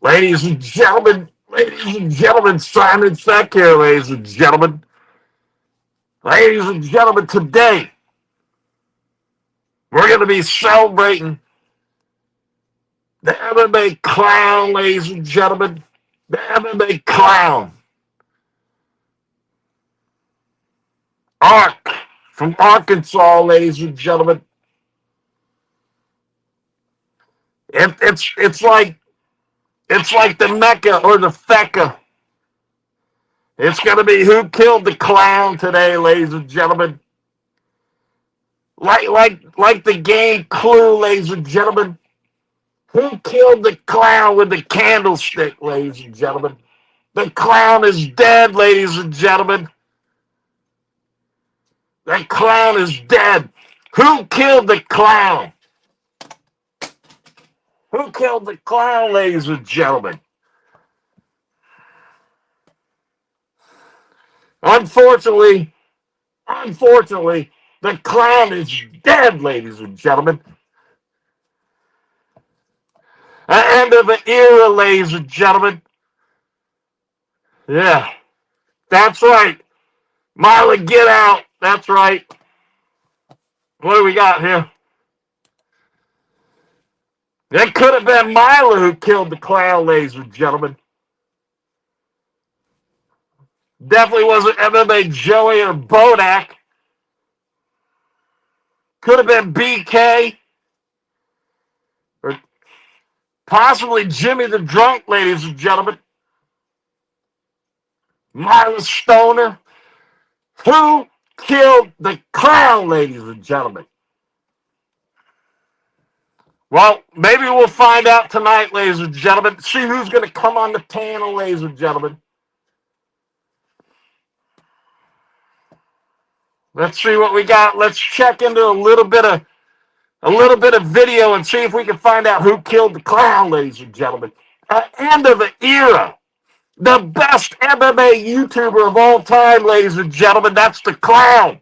ladies and gentlemen, Simon Feck here, ladies and gentlemen. Ladies and gentlemen, today we're going to be celebrating the MMA clown, ladies and gentlemen. The MMA clown. Ark from Arkansas, ladies and gentlemen. It's like the Mecca or the Fecca. It's going to be who killed the clown today, ladies and gentlemen. Like the game Clue, ladies and gentlemen. Who killed the clown with the candlestick, ladies and gentlemen? The clown is dead, ladies and gentlemen. The clown is dead. Who killed the clown? Who killed the clown, ladies and gentlemen? Unfortunately, the clown is dead, ladies and gentlemen. The end of an era, ladies and gentlemen. Yeah, that's right. Mila, get out. That's right. What do we got here? It could have been Mila who killed the clown, ladies and gentlemen. Definitely wasn't MMA Joey or Bodak. Could have been BK. Or possibly Jimmy the Drunk, ladies and gentlemen. Mila Stoner. Who killed the clown, ladies and gentlemen? Well, maybe we'll find out tonight, ladies and gentlemen. See who's going to come on the panel, ladies and gentlemen. Let's see what we got. Let's check into a little bit of video and see if we can find out who killed the clown, ladies and gentlemen. End of an era. The best MMA YouTuber of all time, ladies and gentlemen. That's the clown.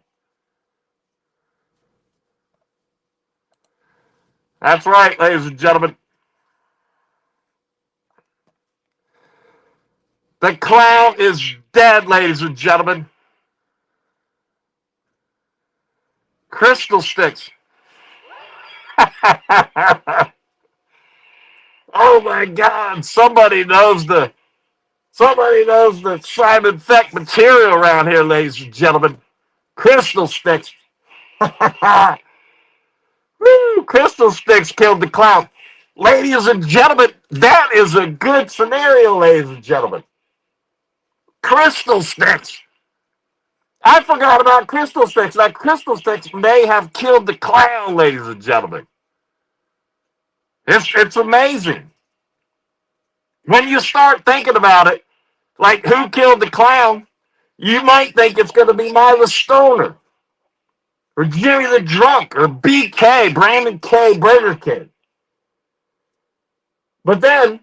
That's right, ladies and gentlemen. The clown is dead, ladies and gentlemen. Crystal sticks. Oh my God! Somebody knows the Simon Feck material around here, ladies and gentlemen. Crystal sticks. Woo! Crystal sticks killed the clown. Ladies and gentlemen, that is a good scenario, ladies and gentlemen. Crystal sticks. I forgot about crystal sticks. Now, crystal sticks may have killed the clown, ladies and gentlemen. It's amazing. When you start thinking about it, like who killed the clown, you might think it's going to be Mila Stoner or Jimmy the Drunk or BK, Brandon K, Burger King. But then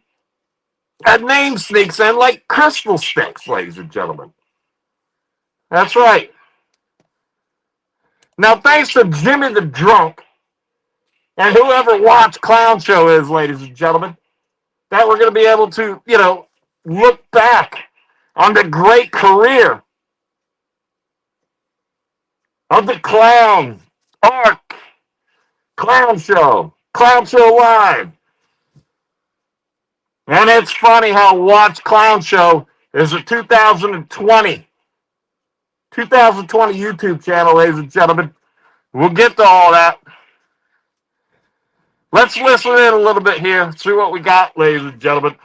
a name sneaks in like crystal sticks, ladies and gentlemen. That's right. Now, thanks to Jimmy the Drunk and whoever watched Clown Show is, ladies and gentlemen, that we're going to be able to, look back on the great career of the clown, Ark, Clown Show Live. And it's funny how Watch Clown Show is a 2020 YouTube channel, ladies and gentlemen. We'll get to all that. Let's listen in a little bit here, see what we got, ladies and gentlemen.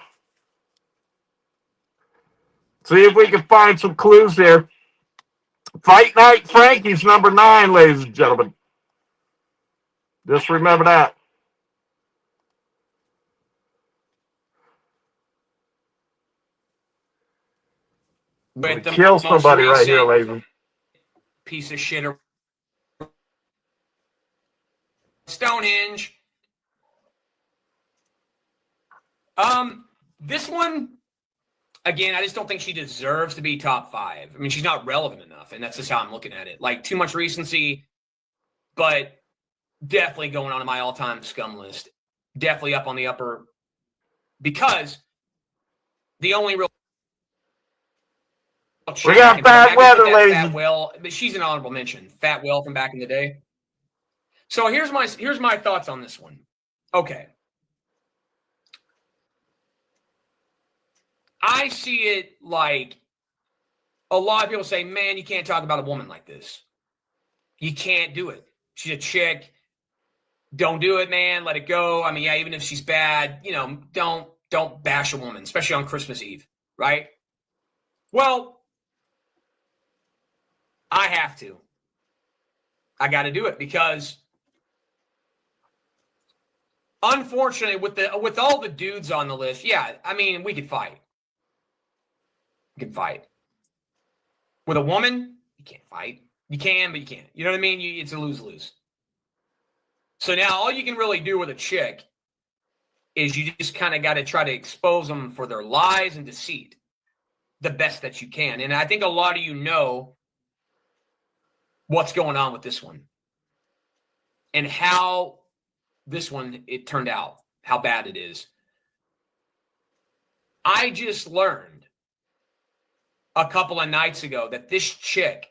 See if we can find some clues here. Fight Night Frankie's number 9, ladies and gentlemen. Just remember that. But kill somebody right here, ladies. Piece of shit. Stonehenge. This one, again, I just don't think she deserves to be top 5. I mean, she's not relevant enough, and that's just how I'm looking at it. Like, too much recency, but definitely going on my all-time scum list. Definitely up on the upper, because The only real We got bad weather, ladies. Fat Will, but she's an honorable mention. Fat Will from back in the day. So here's my thoughts on this one. Okay. I see it like a lot of people say, man, you can't talk about a woman like this. You can't do it. She's a chick. Don't do it, man. Let it go. I mean, yeah, even if she's bad, don't bash a woman, especially on Christmas Eve, right? Well, I have to. I got to do it because unfortunately, with all the dudes on the list, yeah, I mean, we could fight. We could fight. With a woman, you can't fight. You can, but you can't. You know what I mean? It's a lose-lose. So now all you can really do with a chick is you just kind of got to try to expose them for their lies and deceit the best that you can. And I think a lot of you know what's going on with this one and how this one, it turned out, how bad it is. I just learned a couple of nights ago that this chick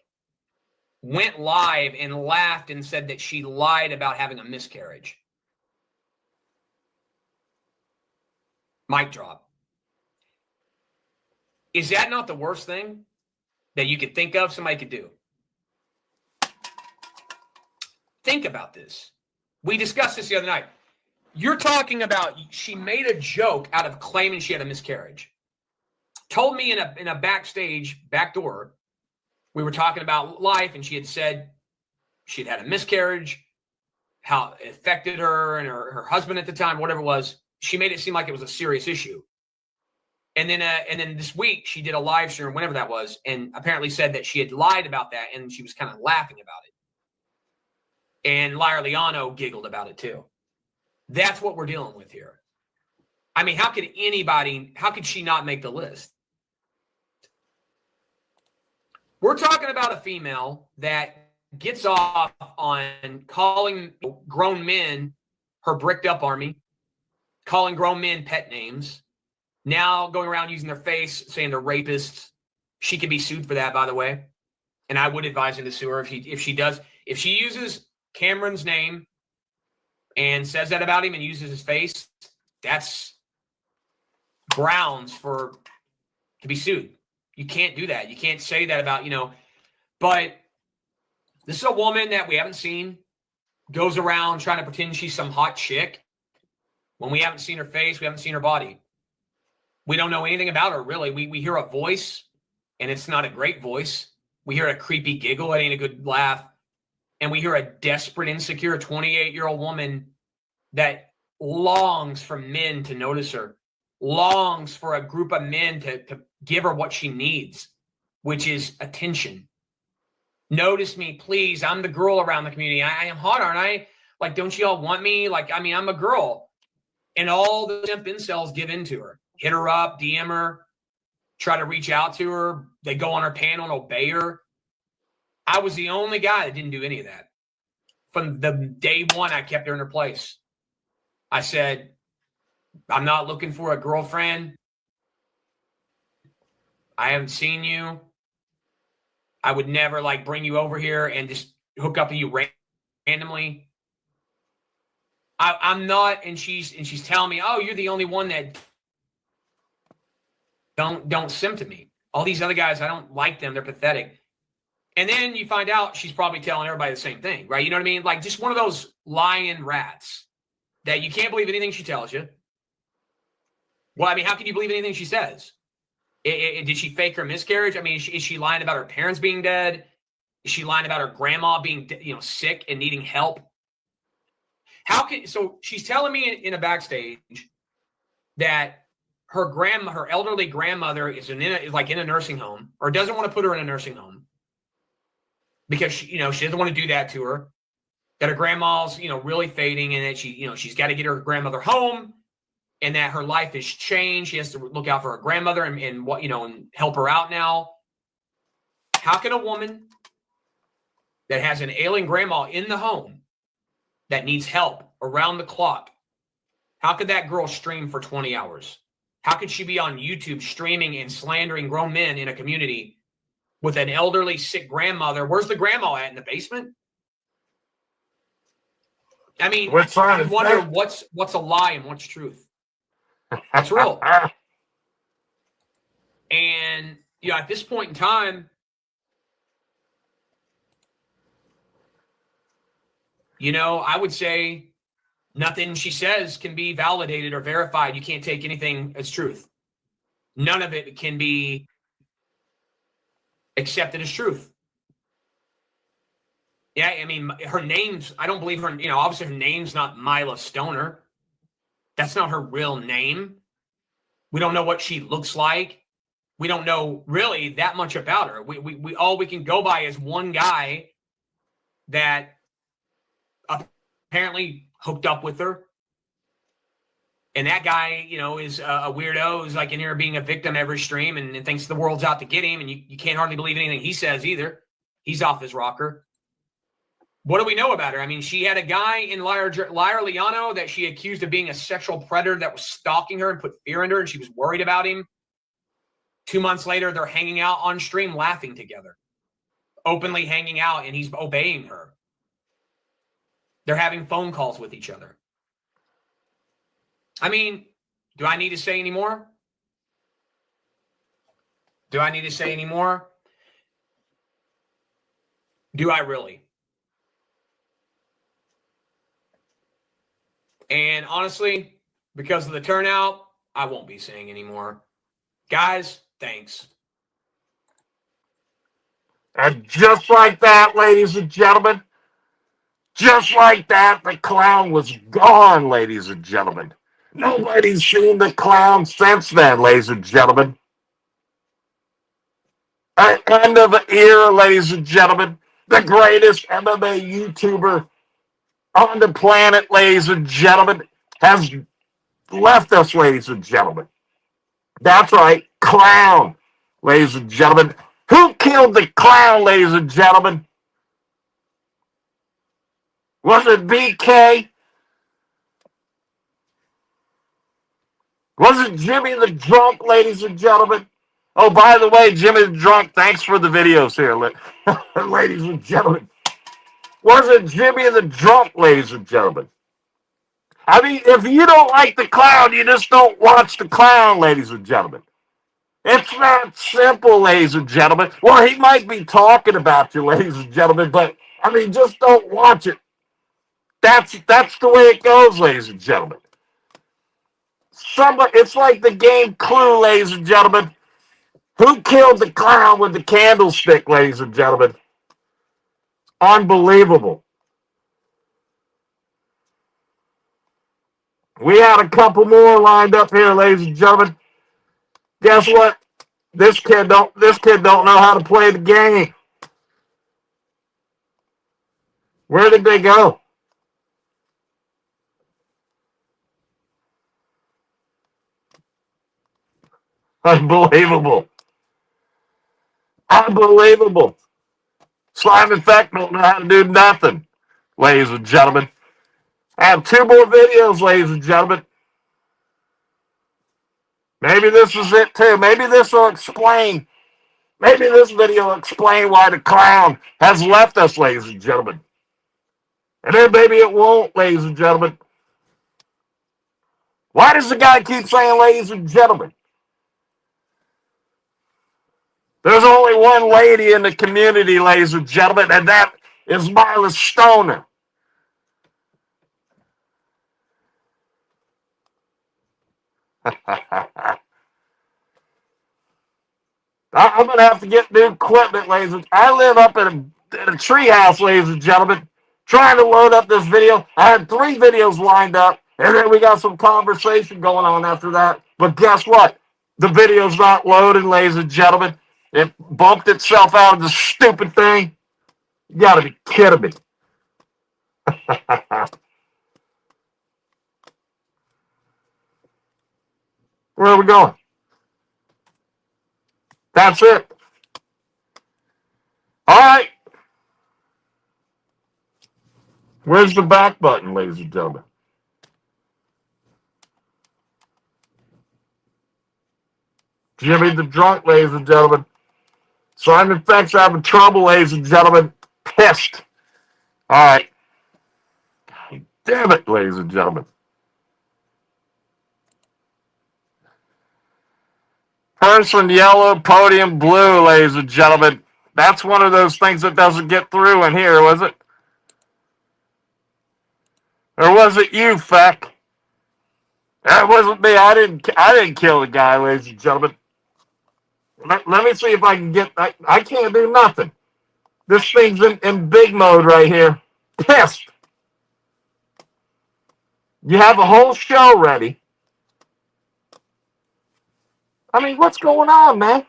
went live and laughed and said that she lied about having a miscarriage. Mic drop. Is that not the worst thing that you could think of somebody could do? Think about this. We discussed this the other night. You're talking about she made a joke out of claiming she had a miscarriage. Told me in a backstage, back door, we were talking about life, and she had said she'd had a miscarriage, how it affected her and her husband at the time, whatever it was. She made it seem like it was a serious issue. And then this week she did a live stream, whenever that was, and apparently said that she had lied about that, and she was kind of laughing about it. And Lyra Liano giggled about it too. That's what we're dealing with here. I mean, how could she not make the list? We're talking about a female that gets off on calling grown men her bricked up army, calling grown men pet names, now going around using their face, saying they're rapists. She could be sued for that, by the way. And I would advise her to sue her if she uses Cameron's name and says that about him and uses his face, that's grounds to be sued. You can't do that. You can't say that about, but this is a woman that we haven't seen, goes around trying to pretend she's some hot chick when we haven't seen her face, we haven't seen her body. We don't know anything about her, really. We hear a voice, and it's not a great voice. We hear a creepy giggle, it ain't a good laugh. And we hear a desperate, insecure 28-year-old woman that longs for men to notice her, longs for a group of men to give her what she needs, which is attention. Notice me, please. I'm the girl around the community. I am hot, aren't I? Like, don't you all want me? Like, I mean, I'm a girl. And all the simp incels give in to her. Hit her up, DM her, try to reach out to her. They go on her panel and obey her. I was the only guy that didn't do any of that. From the day one, I kept her in her place. I said, I'm not looking for a girlfriend. I haven't seen you. I would never bring you over here and just hook up with you randomly. I'm not, and she's telling me, oh, you're the only one that don't sim to me. All these other guys, I don't like them. They're pathetic. And then you find out she's probably telling everybody the same thing, right? You know what I mean? Like, just one of those lying rats that you can't believe anything she tells you. Well, I mean, how can you believe anything she says? Did she fake her miscarriage? I mean, is she lying about her parents being dead? Is she lying about her grandma being, sick and needing help? So she's telling me in a backstage that her elderly grandmother is in a nursing home, or doesn't want to put her in a nursing home because she doesn't want to do that to her. That her grandma's, really fading, and that she's got to get her grandmother home, and that her life has changed. She has to look out for her grandmother and help her out now. How can a woman that has an ailing grandma in the home that needs help around the clock, how could that girl stream for 20 hours? How could she be on YouTube streaming and slandering grown men in a community with an elderly, sick grandmother? Where's the grandma at? In the basement? I mean, you wonder what's a lie and what's truth. It's real. And, at this point in time, I would say nothing she says can be validated or verified. You can't take anything as truth. None of it can be accepted as truth. Yeah, I mean, her name's, I don't believe her, obviously her name's not Mila Stoner. That's not her real name. We don't know what she looks like. We don't know really that much about her. We all we can go by is one guy that apparently hooked up with her. And that guy, is a weirdo who's like in here being a victim every stream and thinks the world's out to get him. And you can't hardly believe anything he says either. He's off his rocker. What do we know about her? I mean, she had a guy in Liar Liano that she accused of being a sexual predator that was stalking her and put fear into her, and she was worried about him. 2 months later, they're hanging out on stream laughing together, openly hanging out, and he's obeying her. They're having phone calls with each other. I mean, do I need to say any more? Do I need to say any more? Do I really? And honestly, because of the turnout, I won't be saying anymore. Guys, thanks. And just like that, ladies and gentlemen, just like that, the clown was gone, ladies and gentlemen. Nobody's seen the clown since then, ladies and gentlemen. End of an era, ladies and gentlemen. The greatest MMA YouTuber on the planet, ladies and gentlemen, has left us, ladies and gentlemen. That's right, clown, ladies and gentlemen. Who killed the clown, ladies and gentlemen? Was it BK? Was it Jimmy the Drunk, ladies and gentlemen? Oh, by the way, Jimmy the Drunk, thanks for the videos here, ladies and gentlemen. Was it Jimmy the Drunk, ladies and gentlemen? I mean, if you don't like the clown, you just don't watch the clown, ladies and gentlemen. It's that simple, ladies and gentlemen. Well, he might be talking about you, ladies and gentlemen, but, I mean, just don't watch it. That's the way it goes, ladies and gentlemen. It's like the game Clue, ladies and gentlemen. Who killed the clown with the candlestick, ladies and gentlemen? Unbelievable. We had a couple more lined up here, ladies and gentlemen. Guess what? This kid don't know how to play the game. Where did they go? Unbelievable. Unbelievable. Slime Effect don't know how to do nothing, ladies and gentlemen. I have 2 more videos, ladies and gentlemen. Maybe this is it too. Maybe this will explain. Maybe this video will explain why the clown has left us, ladies and gentlemen. And then maybe it won't, ladies and gentlemen. Why does the guy keep saying ladies and gentlemen? There's only one lady in the community, ladies and gentlemen, and that is Mila Stoner. I'm going to have to get new equipment, ladies and gentlemen. I live up in a tree house, ladies and gentlemen, trying to load up this video. I had 3 videos lined up, and then we got some conversation going on after that. But guess what? The video's not loading, ladies and gentlemen. It bumped itself out of the stupid thing. You got to be kidding me. Where are we going? That's it. All right. Where's the back button, ladies and gentlemen? Jimmy the drunk, ladies and gentlemen. Simon Feck's having trouble, ladies and gentlemen. Pissed. All right. Damn it, ladies and gentlemen. Person yellow, podium blue, ladies and gentlemen. That's one of those things that doesn't get through in here, was it? Or was it you, Feck? That wasn't me. I didn't kill the guy, ladies and gentlemen. Let me see if I can get. I can't do nothing. This thing's in big mode right here. Pissed. You have a whole show ready. I mean, what's going on, man?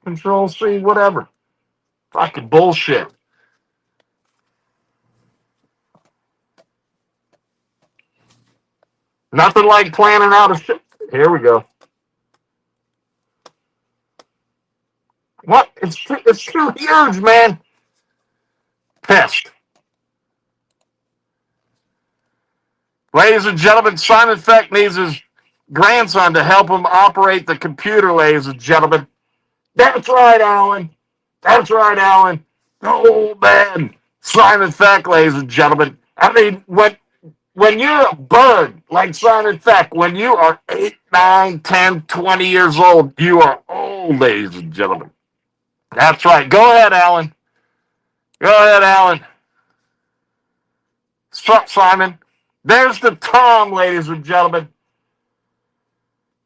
Control C, whatever. Fucking bullshit. Nothing like planning out a show. Here we go. What? It's too huge, man. Pissed. Ladies and gentlemen, Simon Feck needs his grandson to help him operate the computer, ladies and gentlemen. That's right, Alan. That's right, Alan. The old man, Simon Feck, ladies and gentlemen. I mean, when you're a bird like Simon Feck, when you are 8, 9, 10, 20 years old, you are old, ladies and gentlemen. That's right. Go ahead, Alan. Go ahead, Alan. Sup, Simon? There's the Tom, ladies and gentlemen.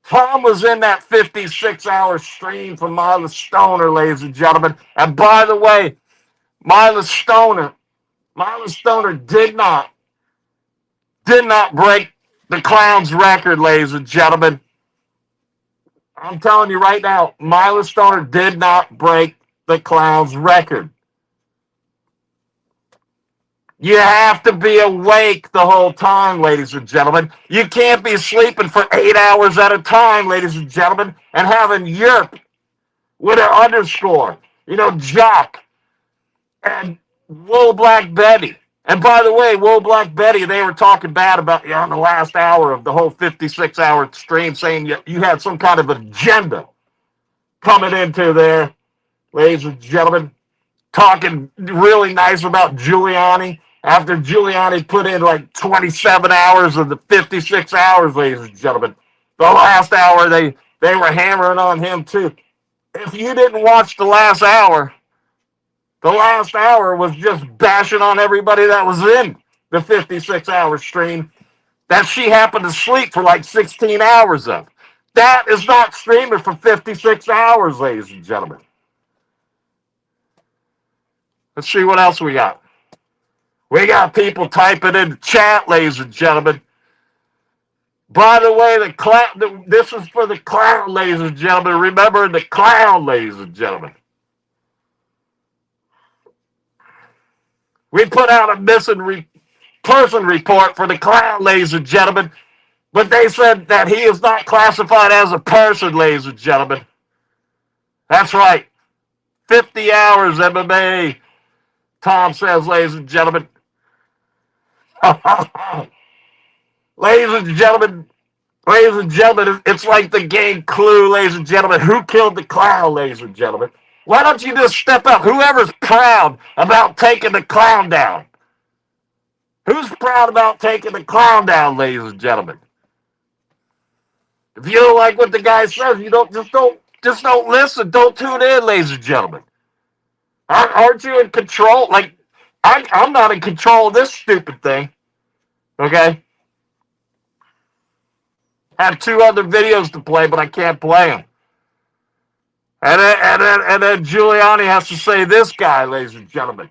Tom was in that 56-hour stream from Mila Stoner, ladies and gentlemen. And by the way, Mila Stoner did not break the Clown's record, ladies and gentlemen. I'm telling you right now, Mila Stoner did not break the Clown's record. You have to be awake the whole time, ladies and gentlemen. You can't be sleeping for 8 hours at a time, ladies and gentlemen, and having yerp with an underscore. You know, Jock and Wool Black Betty. And by the way, Wool Black Betty, they were talking bad about you on the last hour of the whole 56-hour stream, saying you had some kind of agenda coming into there, ladies and gentlemen, talking really nice about Giuliani. After Giuliani put in like 27 hours of the 56 hours, ladies and gentlemen. The last hour, they were hammering on him too. If you didn't watch the last hour was just bashing on everybody that was in the 56-hour stream that she happened to sleep for like 16 hours of. That is not streaming for 56 hours, ladies and gentlemen. Let's see what else we got. We got people typing in the chat, ladies and gentlemen. By the way, this is for the Clown, ladies and gentlemen. Remember the Clown, ladies and gentlemen. We put out a missing person report for the Clown, ladies and gentlemen. But they said that he is not classified as a person, ladies and gentlemen. That's right. 50 hours MMA, Tom says, ladies and gentlemen. Ladies and gentlemen, it's like the game Clue, ladies and gentlemen. Who killed the Clown, ladies and gentlemen? Why don't you just step up? Whoever's proud about taking the Clown down. Who's proud about taking the Clown down, ladies and gentlemen? If you don't like what the guy says, you don't listen. Don't tune in, ladies and gentlemen. Aren't you in control? Like, I'm not in control of this stupid thing. Okay? I have 2 other videos to play, but I can't play them. And then Giuliani has to say this guy, ladies and gentlemen.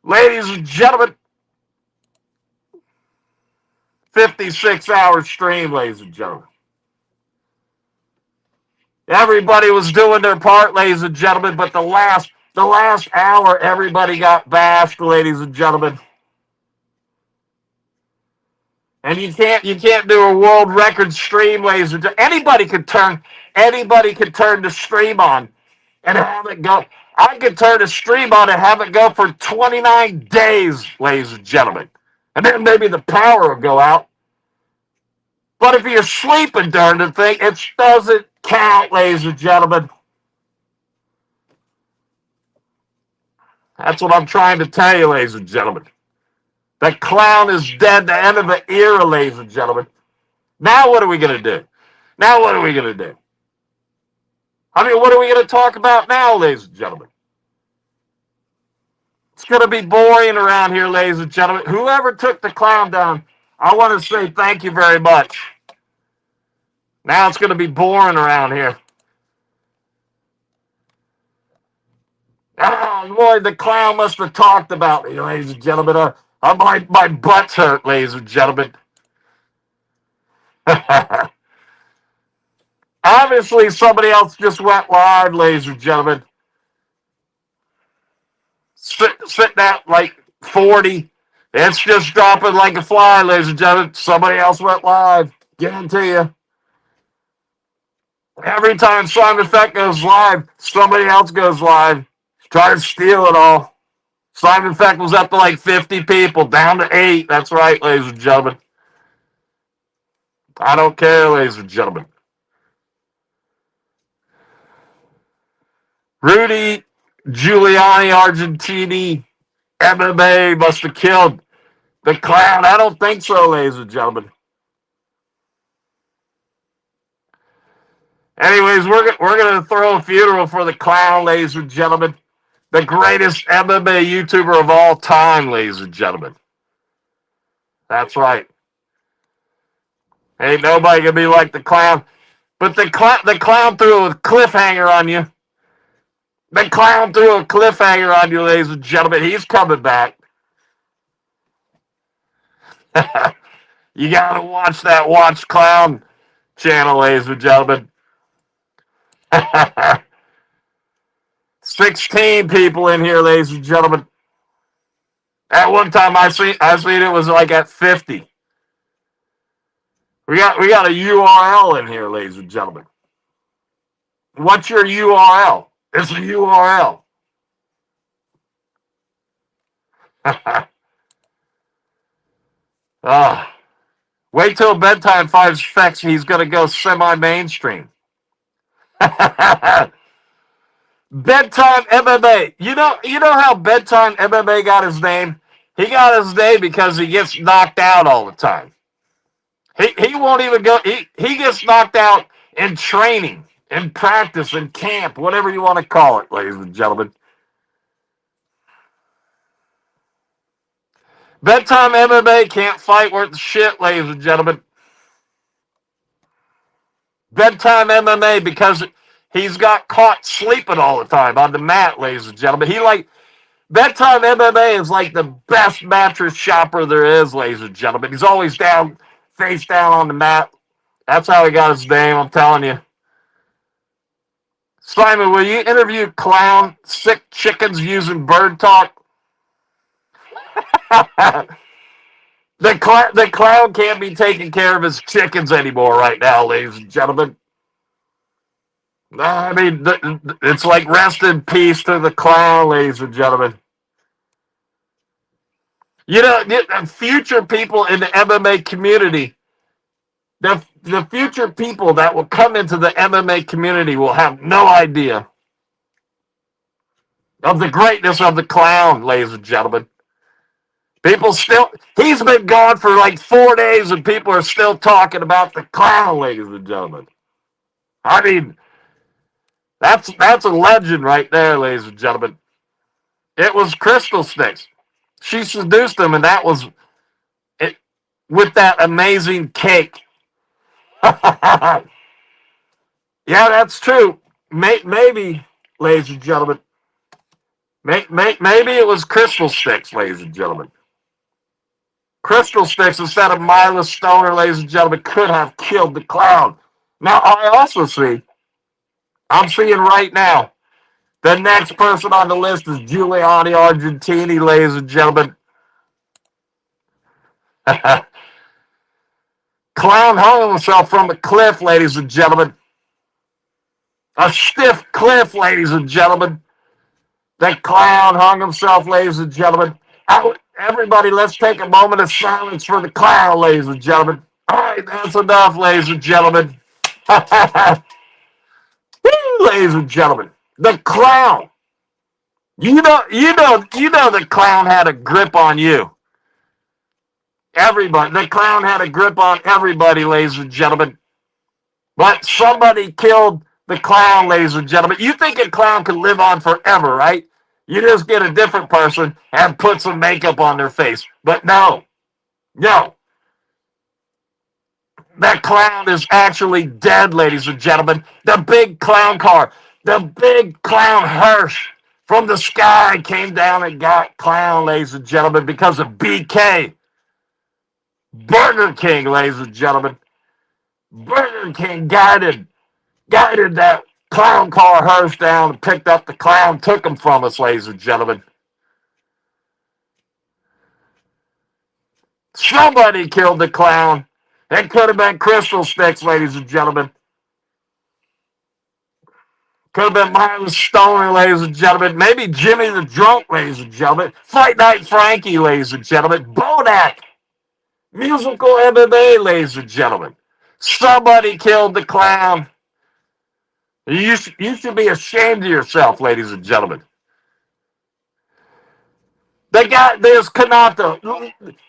Ladies and gentlemen, 56-hour stream, ladies and gentlemen. Everybody was doing their part, ladies and gentlemen, but the last hour, everybody got bashed, ladies and gentlemen. And you can't do a world record stream, ladies and gentlemen. Anybody could turn the stream on and have it go. I could turn the stream on and have it go for 29 days, ladies and gentlemen. And then maybe the power will go out. But if you're sleeping during the thing, it doesn't count, ladies and gentlemen. That's what I'm trying to tell you, ladies and gentlemen. The clown is dead, the end of the era, ladies and gentlemen. Now what are we going to do? Now what are we going to do? I mean, what are we going to talk about now, ladies and gentlemen? It's going to be boring around here, ladies and gentlemen. Whoever took the clown down, I want to say thank you very much. Now it's going to be boring around here. Oh, boy, the clown must have talked about me, ladies and gentlemen. My butt's hurt, ladies and gentlemen. Obviously, somebody else just went live, ladies and gentlemen. Sitting at like 40. It's just dropping like a fly, ladies and gentlemen. Somebody else went live. Guarantee you. Every time Simon Feck goes live, somebody else goes live. Try to steal it all. Simon Feck was up to like 50 people, down to 8. That's right, ladies and gentlemen. I don't care, ladies and gentlemen. Rudy Giuliani, Argentini, MMA must have killed the clown. I don't think so, ladies and gentlemen. Anyways, we're going to throw a funeral for the clown, ladies and gentlemen. The greatest MMA YouTuber of all time, ladies and gentlemen. That's right. Ain't nobody going to be like the clown. But the clown threw a cliffhanger on you. The clown threw a cliffhanger on you, ladies and gentlemen. He's coming back. You got to watch that Watch Clown channel, ladies and gentlemen. 16 people in here, ladies and gentlemen. At one time, I seen it was like at 50. We got a URL in here, ladies and gentlemen. What's your URL? It's a URL. Wait till bedtime finds Fex. He's going to go semi-mainstream. Bedtime MMA. You know how Bedtime MMA got his name? He got his name because he gets knocked out all the time. He won't even go. He gets knocked out in training, in practice, in camp, whatever you want to call it, ladies and gentlemen. Bedtime MMA can't fight worth shit, ladies and gentlemen. Bedtime MMA because he's got caught sleeping all the time on the mat, ladies and gentlemen. Bedtime MMA is like the best mattress shopper there is, ladies and gentlemen. He's always down, face down on the mat. That's how he got his name, I'm telling you. Simon, will you interview clown sick chickens using bird talk? The clown can't be taking care of his chickens anymore right now, ladies and gentlemen. I mean, it's like rest in peace to the clown, ladies and gentlemen. You know, future people in the MMA community, the future people that will come into the MMA community will have no idea of the greatness of the clown, ladies and gentlemen. He's been gone for like 4 days and people are still talking about the clown, ladies and gentlemen. I mean, that's a legend right there, ladies and gentlemen. It was Crystal Sticks. She seduced him, and that was it with that amazing cake. Yeah, that's true. Maybe, ladies and gentlemen. Maybe it was Crystal Sticks, ladies and gentlemen. Crystal Sticks instead of Mila Stoner, ladies and gentlemen, could have killed the clown. Now, I'm seeing right now, the next person on the list is Giuliani Argentini, ladies and gentlemen. Clown hung himself from a cliff, ladies and gentlemen. A stiff cliff, ladies and gentlemen. The clown hung himself, ladies and gentlemen. Everybody, let's take a moment of silence for the clown, ladies and gentlemen. All right, that's enough, ladies and gentlemen. Ladies and gentlemen, the clown. You know the clown had a grip on you. Everybody. The clown had a grip on everybody, ladies and gentlemen. But somebody killed the clown, ladies and gentlemen. You think a clown could live on forever, right? You just get a different person and put some makeup on their face. But no. That clown is actually dead, ladies and gentlemen. The big clown car, the big clown hearse from the sky came down and got clown, ladies and gentlemen, because of BK. Burger King, ladies and gentlemen. Burger King guided that clown car hearse down and picked up the clown, took him from us, ladies and gentlemen. Somebody killed the clown. It could have been Crystal Sticks, ladies and gentlemen. Could have been Myron Stoner, ladies and gentlemen. Maybe Jimmy the Drunk, ladies and gentlemen. Fight Night Frankie, ladies and gentlemen. Bodak. Musical MMA, ladies and gentlemen. Somebody killed the clown. You should be ashamed of yourself, ladies and gentlemen. There's Kanata.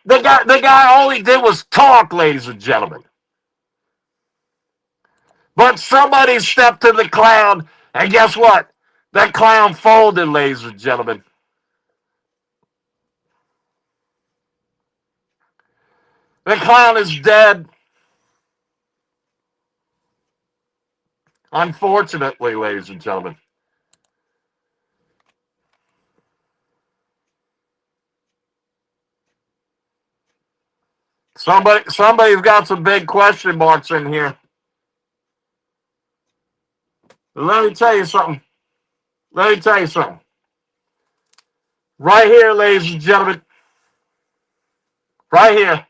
The guy all he did was talk, ladies and gentlemen. But somebody stepped to the clown, and guess what? That clown folded, ladies and gentlemen. The clown is dead. Unfortunately, ladies and gentlemen. Somebody's got some big question marks in here. Let me tell you something. Right here, ladies and gentlemen. Right here.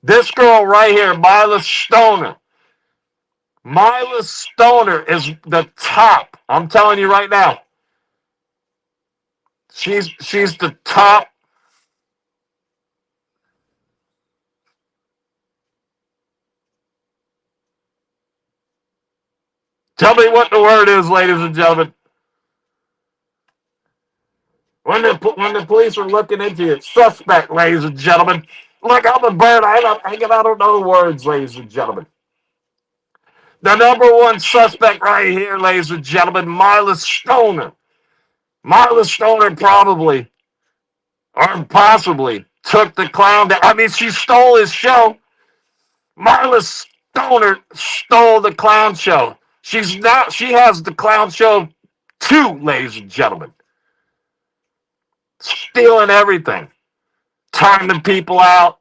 This girl right here, Mila Stoner. Mila Stoner is the top. I'm telling you right now. She's the top. Tell me what the word is, ladies and gentlemen. When the police are looking into it, suspect, ladies and gentlemen. Look, I'm a bird. I don't know the words, ladies and gentlemen. The number one suspect right here, ladies and gentlemen, Mila Stoner. Mila Stoner probably or possibly took the clown down. I mean, she stole his show. Mila Stoner stole the clown show. She has the clown show too, ladies and gentlemen. Stealing everything. Timing people out.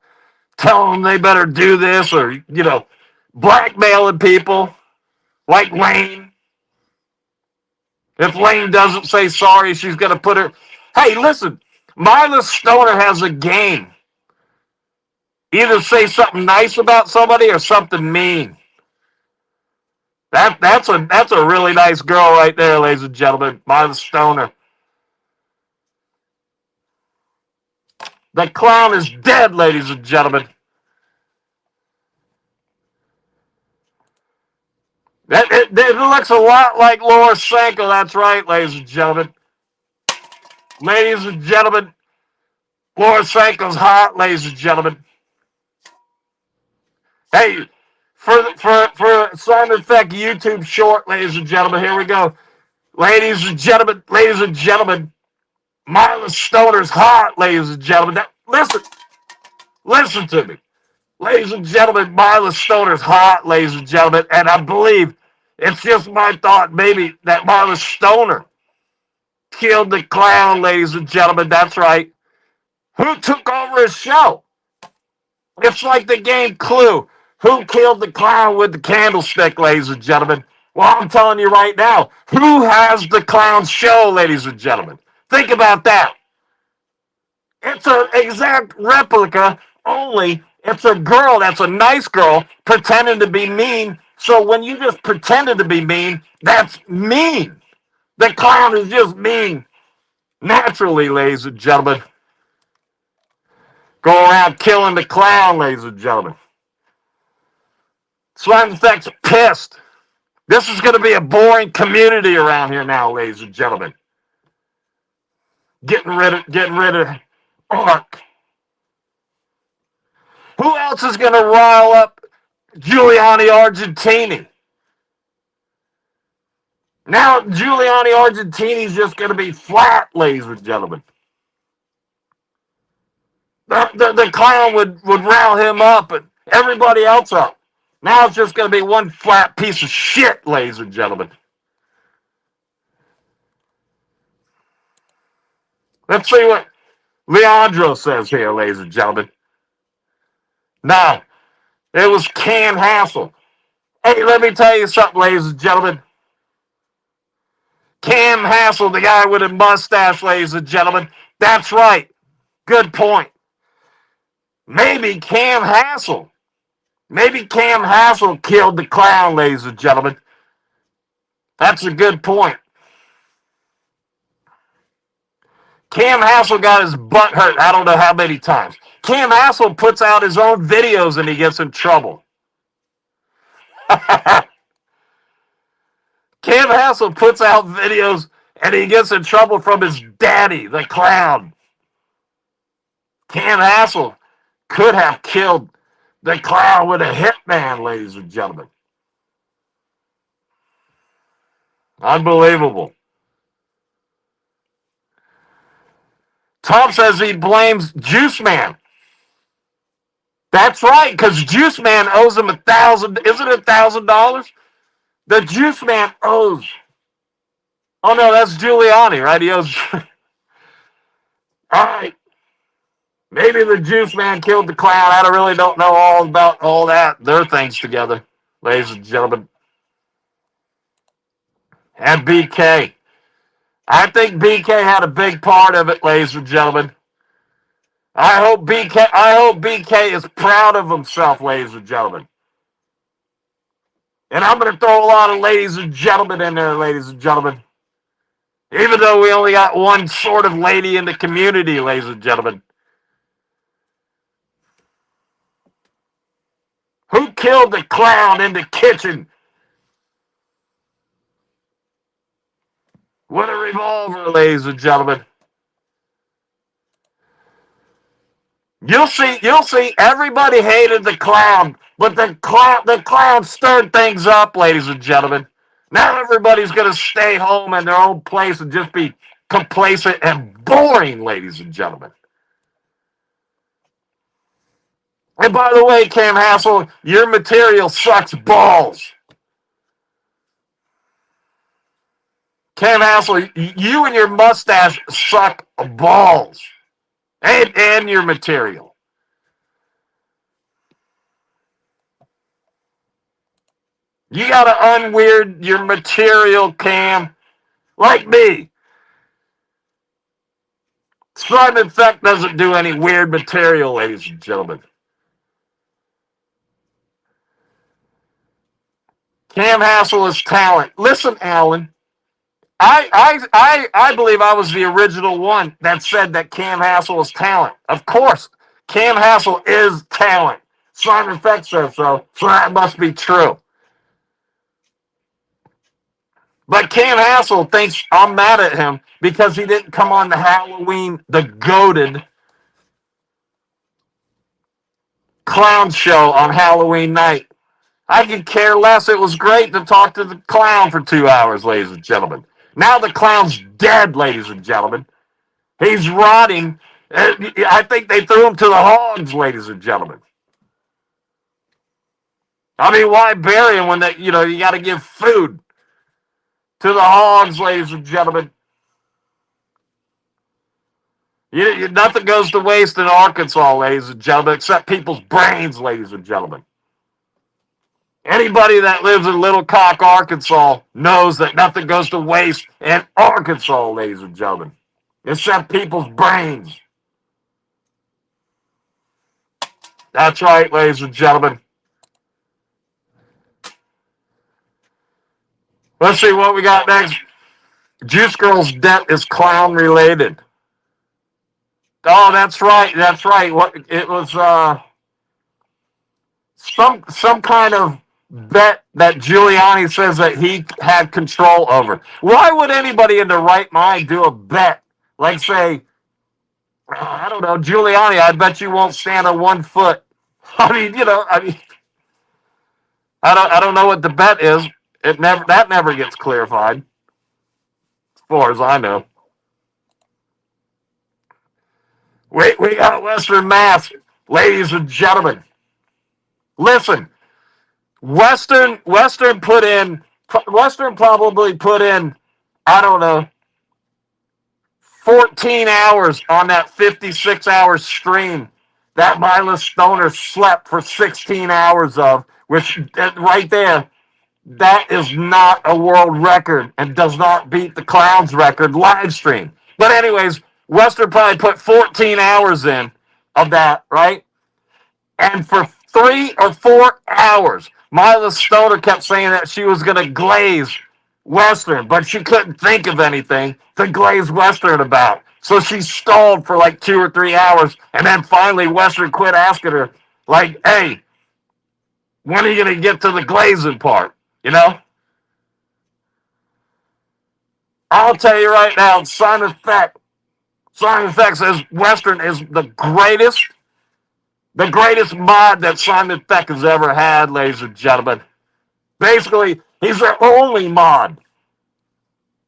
Telling them they better do this or, blackmailing people like Lane. If Lane doesn't say sorry, she's going to put her. Hey, listen, Mila Stoner has a game. Either say something nice about somebody or something mean. That's a really nice girl right there, ladies and gentlemen. Mila Stoner. The clown is dead, ladies and gentlemen. It looks a lot like Laura Sanko. That's right, ladies and gentlemen. Ladies and gentlemen, Laura Sanko's hot, ladies and gentlemen. Hey, for Simon Feck YouTube short, ladies and gentlemen, here we go. Ladies and gentlemen, Mila Stoner's hot, ladies and gentlemen. Listen to me. Ladies and gentlemen, Mila Stoner's hot, ladies and gentlemen, and I believe it's just my thought, maybe, that Mila Stoner killed the clown, ladies and gentlemen. That's right. Who took over his show? It's like the game Clue. Who killed the clown with the candlestick, ladies and gentlemen? Well, I'm telling you right now, who has the clown show, ladies and gentlemen? Think about that. It's an exact replica, only it's a girl that's a nice girl pretending to be mean. So when you just pretended to be mean, that's mean. The clown is just mean. Naturally, ladies and gentlemen. Go around killing the clown, ladies and gentlemen. Slam Effect's pissed. This is going to be a boring community around here now, ladies and gentlemen. Getting rid of Ark. Who else is going to rile up Giuliani Argentini? Now Giuliani Argentini's just going to be flat, ladies and gentlemen. The clown would rile him up and everybody else up. Now it's just going to be one flat piece of shit, ladies and gentlemen. Let's see what Leandro says here, ladies and gentlemen. No, it was Cam Hassel. Hey, let me tell you something, ladies and gentlemen. Cam Hassel, the guy with a mustache, ladies and gentlemen. That's right. Good point. Maybe Cam Hassel killed the clown, ladies and gentlemen. That's a good point. Cam Hassel got his butt hurt I don't know how many times. Cam Hassel puts out his own videos and he gets in trouble. Cam Hassel puts out videos and he gets in trouble from his daddy, the clown. Cam Hassel could have killed the clown with a hitman, ladies and gentlemen. Unbelievable. Tom says he blames Juice Man. That's right, because Juice Man owes him $1,000. Isn't it $1,000? The Juice Man owes. Oh no, that's Giuliani, right? He owes. All right. Maybe the Juice Man killed the clown. I really don't know all about all that. Their things together, ladies and gentlemen. And BK. I think BK had a big part of it, ladies and gentlemen. I hope BK is proud of himself, ladies and gentlemen. And I'm going to throw a lot of ladies and gentlemen in there, ladies and gentlemen. Even though we only got one sort of lady in the community, ladies and gentlemen. Who killed the clown in the kitchen with a revolver, ladies and gentlemen? You'll see everybody hated the clown, but the clown stirred things up, ladies and gentlemen. Now everybody's going to stay home in their own place and just be complacent and boring, ladies and gentlemen. And by the way, Cam Hassel, your material sucks balls. Cam Hassel, you and your mustache suck balls. And your material. You got to unweird your material, Cam. Like me. Simon Effect doesn't do any weird material, ladies and gentlemen. Cam Hassel is talent. Listen, Alan. I believe I was the original one that said that Cam Hassel is talent. Of course, Cam Hassel is talent. Simon Effect says so that must be true. But Cam Hassel thinks I'm mad at him because he didn't come on the Halloween, the goated clown show on Halloween night. I could care less. It was great to talk to the clown for 2 hours, ladies and gentlemen. Now the clown's dead, ladies and gentlemen. He's rotting. I think they threw him to the hogs, ladies and gentlemen. I mean, why bury him when you got to give food to the hogs, ladies and gentlemen? Nothing goes to waste in Arkansas, ladies and gentlemen, except people's brains, ladies and gentlemen. Anybody that lives in Little Cock, Arkansas, knows that nothing goes to waste in Arkansas, ladies and gentlemen, except people's brains. That's right, ladies and gentlemen. Let's see what we got next. Juice Girl's debt is clown related. Oh, that's right. That's right. What it was some kind of bet that Giuliani says that he had control over. Why would anybody in their right mind do a bet? Like say, I don't know, Giuliani, I bet you won't stand on 1 foot. I mean, I don't know what the bet is. That never gets clarified, as far as I know. We got Western Mass, ladies and gentlemen. Listen, Western probably put in, I don't know, 14 hours on that 56-hour stream that Mila Stoner slept for 16 hours of, which right there, that is not a world record and does not beat the Clown's record live stream. But anyways, Western probably put 14 hours in of that, right? And for 3 or 4 hours, Mila Stoner kept saying that she was going to glaze Western, but she couldn't think of anything to glaze Western about. So she stalled for like 2 or 3 hours, and then finally Western quit asking her, like, hey, when are you going to get to the glazing part? You know? I'll tell you right now, Simon Feck says Western is the greatest mod that Simon Feck has ever had, ladies and gentlemen. Basically, he's the only mod,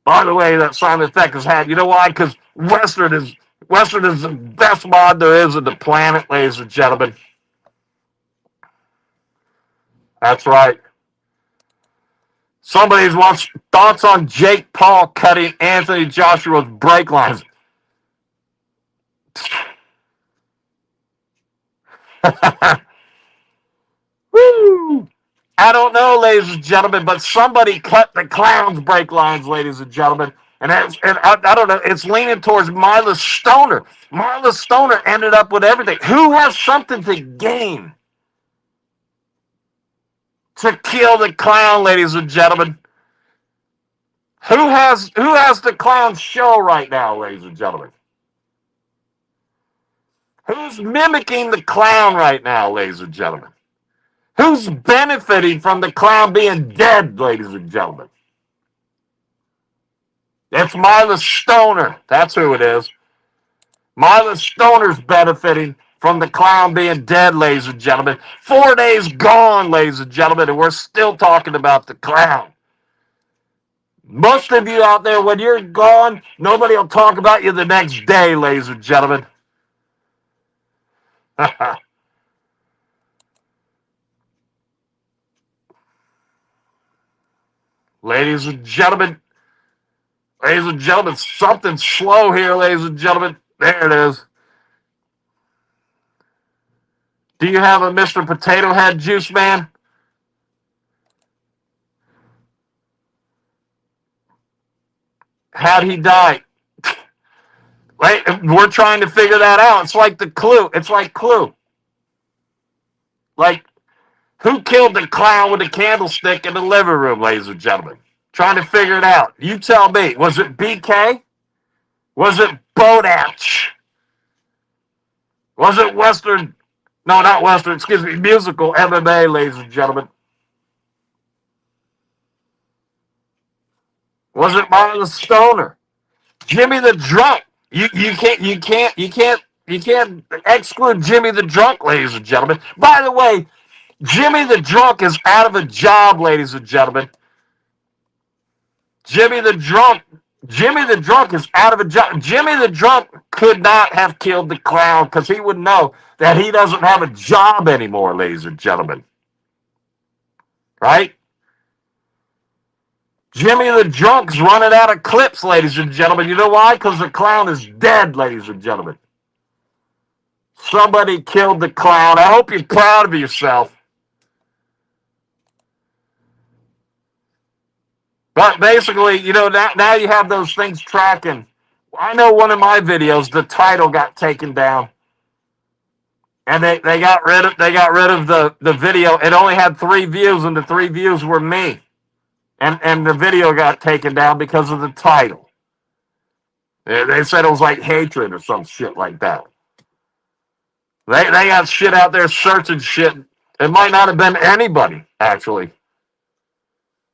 by the way, that Simon Feck has had. You know why? Because Western is the best mod there is on the planet, ladies and gentlemen. That's right. Somebody wants thoughts on Jake Paul cutting Anthony Joshua's break lines. Woo! I don't know, ladies and gentlemen, but somebody cut the Clown's break lines, ladies and gentlemen. And I don't know, it's leaning towards Mila Stoner. Mila Stoner ended up with everything. Who has something to gain to kill the Clown, ladies and gentlemen? Who has the Clown show right now, ladies and gentlemen? Who's mimicking the Clown right now, ladies and gentlemen? Who's benefiting from the Clown being dead, ladies and gentlemen? It's Mila Stoner. That's who it is. Mila Stoner's benefiting from the Clown being dead, ladies and gentlemen. 4 days gone, ladies and gentlemen, and we're still talking about the Clown. Most of you out there, when you're gone, nobody will talk about you the next day, ladies and gentlemen. Ladies and gentlemen, something's slow here, ladies and gentlemen. There it is. Do you have a Mr. Potato Head juice, man? How'd he die? Wait, we're trying to figure that out. It's like the Clue. It's like Clue. Like, who killed the Clown with the candlestick in the living room, ladies and gentlemen? Trying to figure it out. You tell me. Was it BK? Was it Bodach? Was it Western? No, not Western. Excuse me. Musical MMA, ladies and gentlemen. Was it Mila Stoner? Jimmy the Drunk. You can't exclude Jimmy the Drunk, ladies and gentlemen. By the way, Jimmy the Drunk is out of a job, ladies and gentlemen. Jimmy the Drunk is out of a job. Jimmy the Drunk could not have killed the Clown because he would know that he doesn't have a job anymore, ladies and gentlemen. Right? Jimmy the Drunk's running out of clips, ladies and gentlemen. You know why? Because the Clown is dead, ladies and gentlemen. Somebody killed the Clown. I hope you're proud of yourself. But basically, you know, now you have those things tracking. I know one of my videos, the title got taken down. And they got rid of the video. It only had 3 views, and the 3 views were me. And the video got taken down because of the title. They said it was like hatred or some shit like that. They got shit out there searching shit. It might not have been anybody, actually.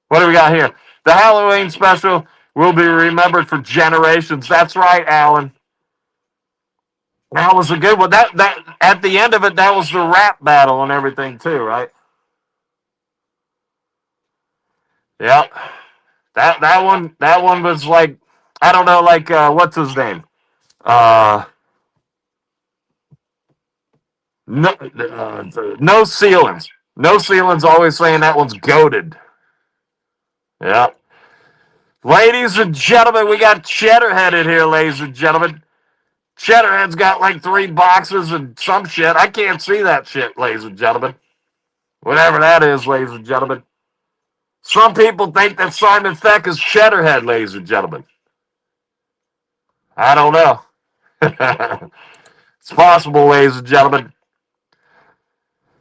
What do we got here? The Halloween special will be remembered for generations. That's right, Alan. That was a good one. That at the end of it, that was the rap battle and everything too, right? Yep. That one was like, I don't know, like what's his name? No, no ceilings. No ceilings. Always saying that one's goated. Yeah. Ladies and gentlemen, we got Cheddarhead in here, ladies and gentlemen. Cheddarhead's got like 3 boxes and some shit. I can't see that shit, ladies and gentlemen. Whatever that is, ladies and gentlemen. Some people think that Simon Feck is Cheddarhead, ladies and gentlemen. I don't know. It's possible, ladies and gentlemen.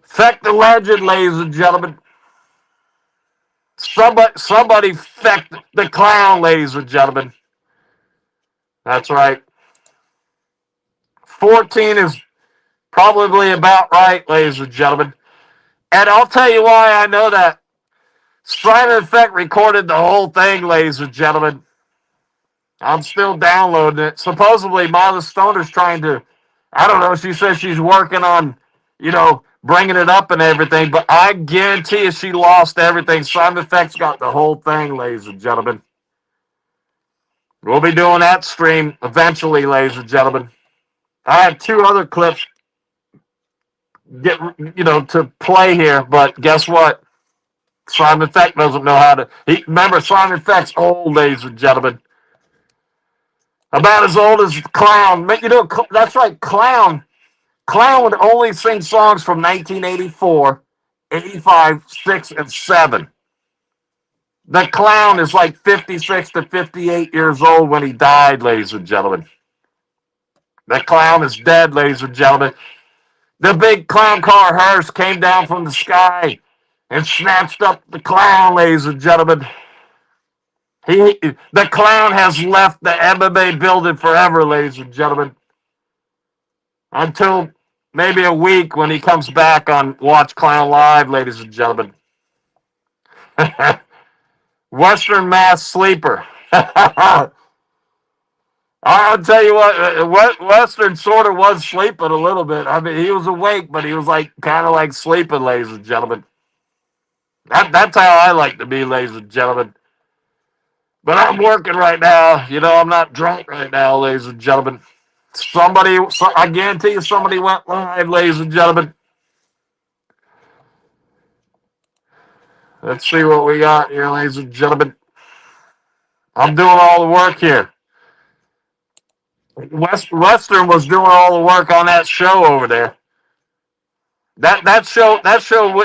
Feck the legend, ladies and gentlemen. Somebody fecked the clown, ladies and gentlemen. That's right. 14 is probably about right, ladies and gentlemen. And I'll tell you why I know that. Simon Feck recorded the whole thing, ladies and gentlemen. I'm still downloading it. Supposedly, Marla Stoner's trying to, I don't know, she says she's working on, bringing it up and everything, but I guarantee you she lost everything. Simon Feck's got the whole thing, ladies and gentlemen. We'll be doing that stream eventually, ladies and gentlemen. I have 2 other clips to play here, but guess what? Simon Feck doesn't know how to. Remember, Simon Feck's old, ladies and gentlemen. About as old as Clown. That's right, Clown. Clown would only sing songs from 1984, 85, 6, and 7. The Clown is like 56 to 58 years old when he died, ladies and gentlemen. The Clown is dead, ladies and gentlemen. The big clown car hearse came down from the sky and snatched up the Clown, ladies and gentlemen. The Clown has left the MMA building forever, ladies and gentlemen. Until maybe a week when he comes back on Watch Clown Live, ladies and gentlemen. Western Mass Sleeper. I'll tell you what, Western sort of was sleeping a little bit. I mean, he was awake, but he was kind of like sleeping, ladies and gentlemen. That's how I like to be, ladies and gentlemen. But I'm working right now. I'm not drunk right now, ladies and gentlemen. I guarantee you somebody went live, ladies and gentlemen. Let's see what we got here, ladies and gentlemen. I'm doing all the work here. Western was doing all the work on that show over there. That show,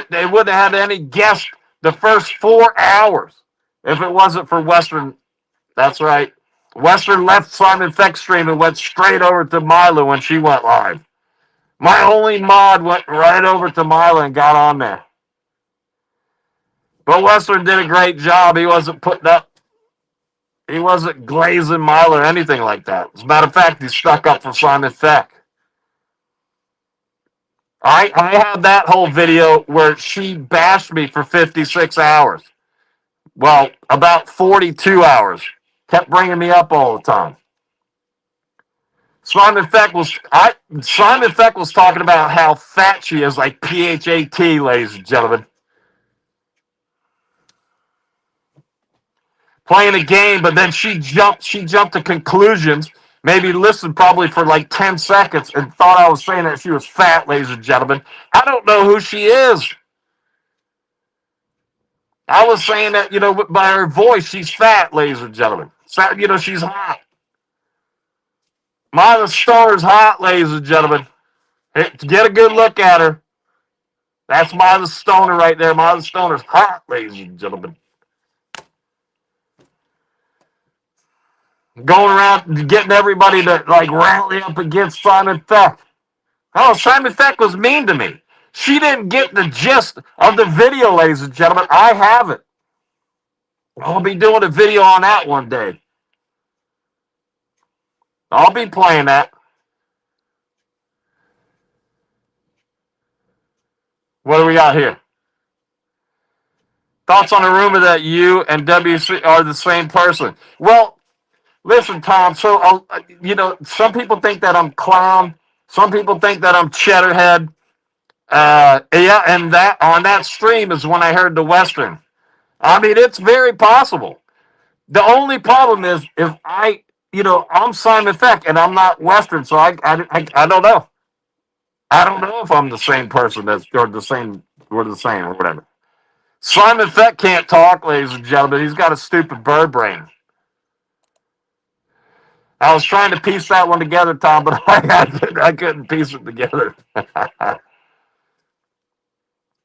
they wouldn't have had any guests the first 4 hours if it wasn't for Western. That's right. Western left Simon Feck stream and went straight over to Mila when she went live. My only mod went right over to Mila and got on there. But Western did a great job. He wasn't glazing Mila or anything like that. As a matter of fact, he stuck up for Simon Feck. I had that whole video where she bashed me for 56 hours. Well, about 42 hours. Kept bringing me up all the time. Simon Feck was talking about how fat she is, like PHAT, ladies and gentlemen. Playing a game, but then she jumped to conclusions, maybe listened probably for like 10 seconds and thought I was saying that she was fat, ladies and gentlemen. I don't know who she is. I was saying that, by her voice, she's fat, ladies and gentlemen. So, she's hot. Mila Stoner's hot, ladies and gentlemen. Get a good look at her. That's Mila Stoner right there. Mila Stoner's hot, ladies and gentlemen. Going around getting everybody to rally up against Simon Feck. Oh, Simon Feck was mean to me. She didn't get the gist of the video, ladies and gentlemen. I have it. I'll be doing a video on that one day. I'll be playing that. What do we got here? Thoughts on the rumor that you and WC are the same person? Well, listen, Tom. So, some people think that I'm clown. Some people think that I'm cheddarhead. Yeah, and that on that stream is when I heard the Western. I mean, it's very possible. The only problem is if I'm Simon Feck and I'm not Western, so I don't know. I don't know if I'm the same person or the same, we're the same or whatever. Simon Feck can't talk, ladies and gentlemen. He's got a stupid bird brain. I was trying to piece that one together, Tom, but I couldn't piece it together.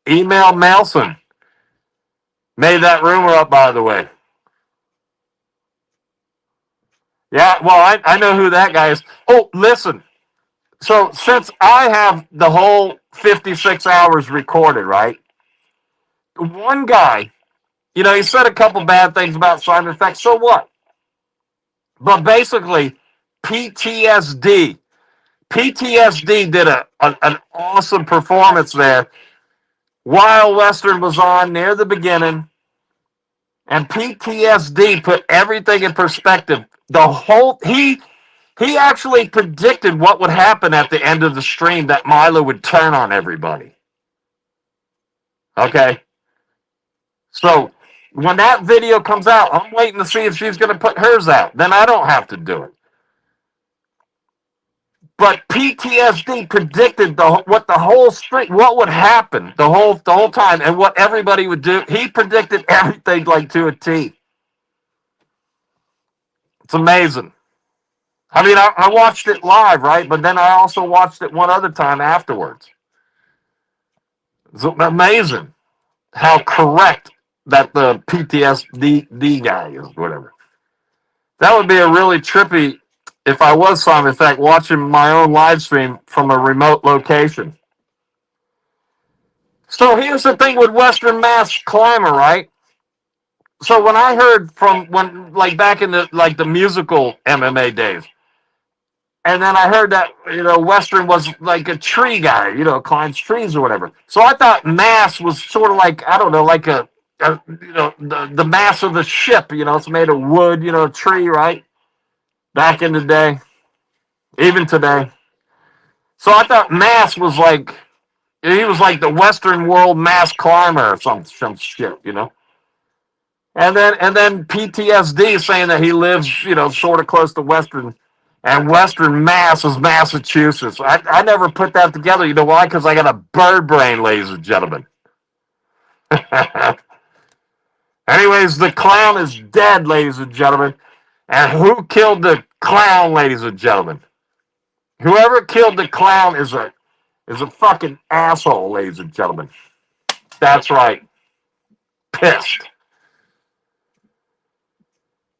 Email Melson made that rumor up, by the way. Yeah, well, I know who that guy is. Oh, listen. So since I have the whole 56 hours recorded, right? One guy, he said a couple bad things about Simon Feck. So what? But basically, PTSD. PTSD did an awesome performance there while Western was on near the beginning. And PTSD put everything in perspective. He actually predicted what would happen at the end of the stream, that Milo would turn on everybody. Okay? So when that video comes out, I'm waiting to see if she's going to put hers out. Then I don't have to do it. But PTSD predicted what would happen the whole time, and what everybody would do. He predicted everything like to a T. It's amazing. I mean, I watched it live, right? But then I also watched it one other time afterwards. It's amazing how correct that the PTSD guy is, whatever. That would be a really trippy, if I was Simon Feck, watching my own live stream from a remote location. So here's the thing with Western Mass Climber, right? So when I heard like back in the musical MMA days, and then I heard that, Western was like a tree guy, climbs trees or whatever. So I thought Mass was sort of like, I don't know, like the mass of the ship, it's made of wood, a tree, right? Back in the day, even today. So I thought Mass was like, he was like the Western world mass climber or some shit, And then PTSD saying that he lives, sort of close to Western, and Western Mass is Massachusetts. I never put that together. You know why? Because I got a bird brain, ladies and gentlemen. Anyways, the clown is dead, ladies and gentlemen. And who killed the clown, ladies and gentlemen? Whoever killed the clown is a fucking asshole, ladies and gentlemen. That's right. Pissed.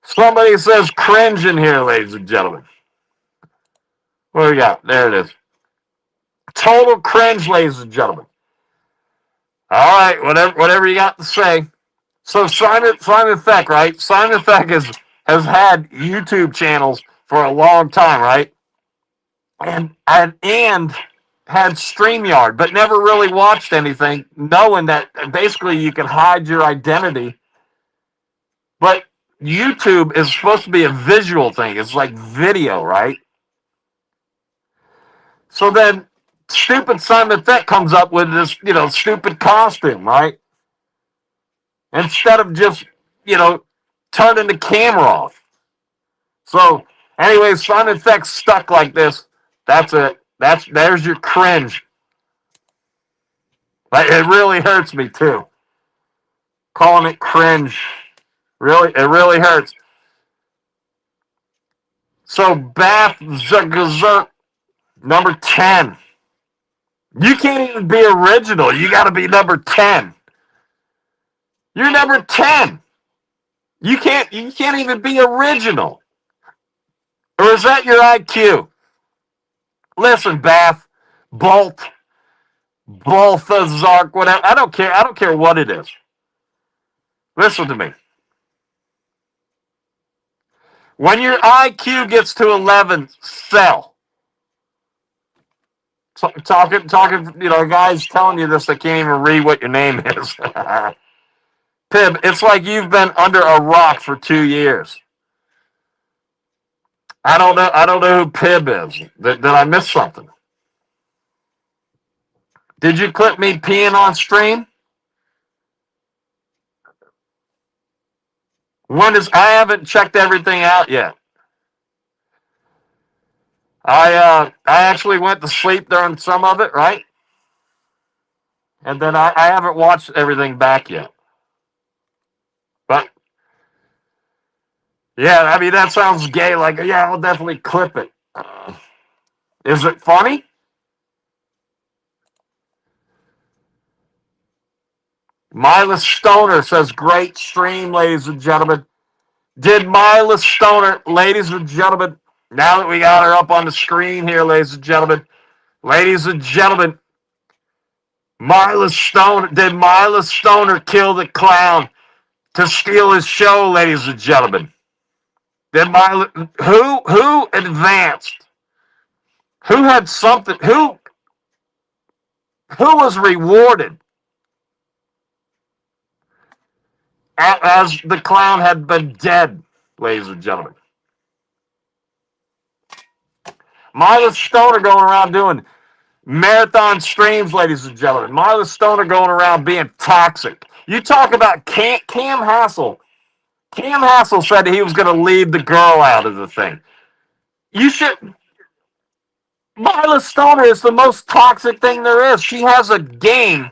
Somebody says cringe in here, ladies and gentlemen. What do we got? There it is. Total cringe, ladies and gentlemen. All right, whatever you got to say. So Simon Feck, right? Simon Feck has had YouTube channels for a long time, right? And had StreamYard, but never really watched anything, knowing that basically you can hide your identity. But YouTube is supposed to be a visual thing. It's like video, right? So then stupid Simon Feck comes up with this, stupid costume, right? Instead of just, turning the camera off. So, anyway, Simon Feck's stuck like this. That's it. There's your cringe. It really hurts me too. Calling it cringe. It really hurts. So Bath Zerk, number 10. You can't even be original. You got to be number 10. You're number 10. You can't even be original. Or is that your IQ? Listen, Bath, Balthazar, whatever. I don't care. I don't care what it is. Listen to me. When your IQ gets to 11, sell. Talking, guys telling you this, they can't even read what your name is. Pib, it's like you've been under a rock for 2 years. I don't know who Pib is. Did I miss something? Did you clip me peeing on stream? I haven't checked everything out yet. I actually went to sleep during some of it, right? And then I haven't watched everything back yet. But yeah, I mean that sounds gay. Like, yeah, I'll definitely clip it. Is it funny? Mila Stoner says, great stream, ladies and gentlemen. Did Mila Stoner, ladies and gentlemen, now that we got her up on the screen here, ladies and gentlemen, did Mila Stoner kill the clown to steal his show, ladies and gentlemen? Who advanced? Who had something? Who was rewarded as the clown had been dead, ladies and gentlemen? Mila Stoner going around doing marathon streams, ladies and gentlemen. Mila Stoner going around being toxic. You talk about Cam Hassel. Cam Hassel said he was going to leave the girl out of the thing. You should. Mila Stoner is the most toxic thing there is. She has a game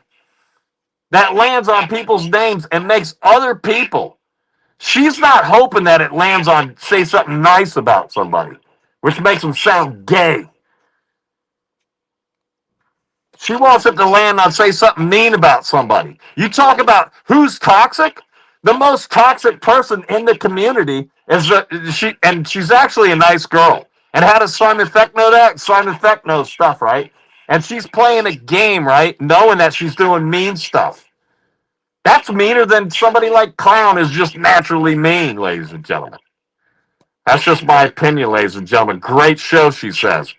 that lands on people's names and makes other people. She's not hoping that it lands on say something nice about somebody, which makes them sound gay. She wants it to land on say something mean about somebody. You talk about who's toxic? The most toxic person in the community is she's actually a nice girl. And how does Simon Feck know that? Simon Feck knows stuff, right? And she's playing a game, right? Knowing that she's doing mean stuff. That's meaner than somebody like Clown is just naturally mean, ladies and gentlemen. That's just my opinion, ladies and gentlemen. Great show, she says.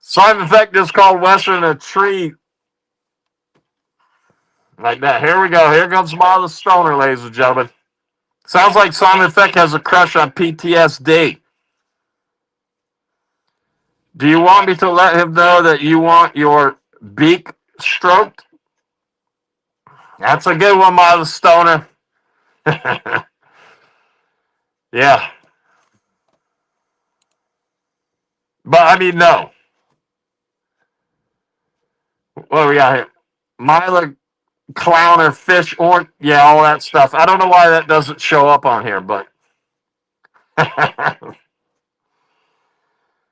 Simon Feck just called Western a tree. Like that. Here we go. Here comes Mila Stoner, ladies and gentlemen. Sounds like Simon Feck has a crush on PTSD. Do you want me to let him know that you want your beak stroked? That's a good one, Mila Stoner. Yeah. But, I mean, no. What do we got here? Mila Clowner, fish, or yeah, all that stuff. I don't know why that doesn't show up on here, but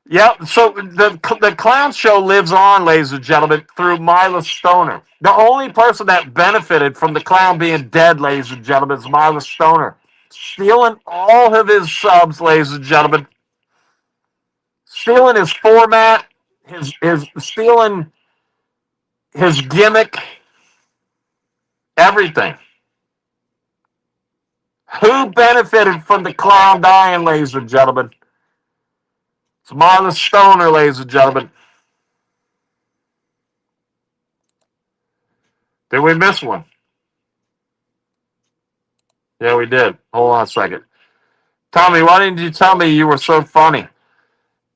yeah. So the clown show lives on, ladies and gentlemen, through Mila Stoner. The only person that benefited from the clown being dead, ladies and gentlemen, is Mila Stoner, stealing all of his subs, ladies and gentlemen, stealing his format, his stealing his gimmick. Everything. Who benefited from the clown dying, ladies and gentlemen? It's Mila Stoner, ladies and gentlemen. Did we miss one? Yeah, we did. Hold on a second. Tommy, why didn't you tell me you were so funny?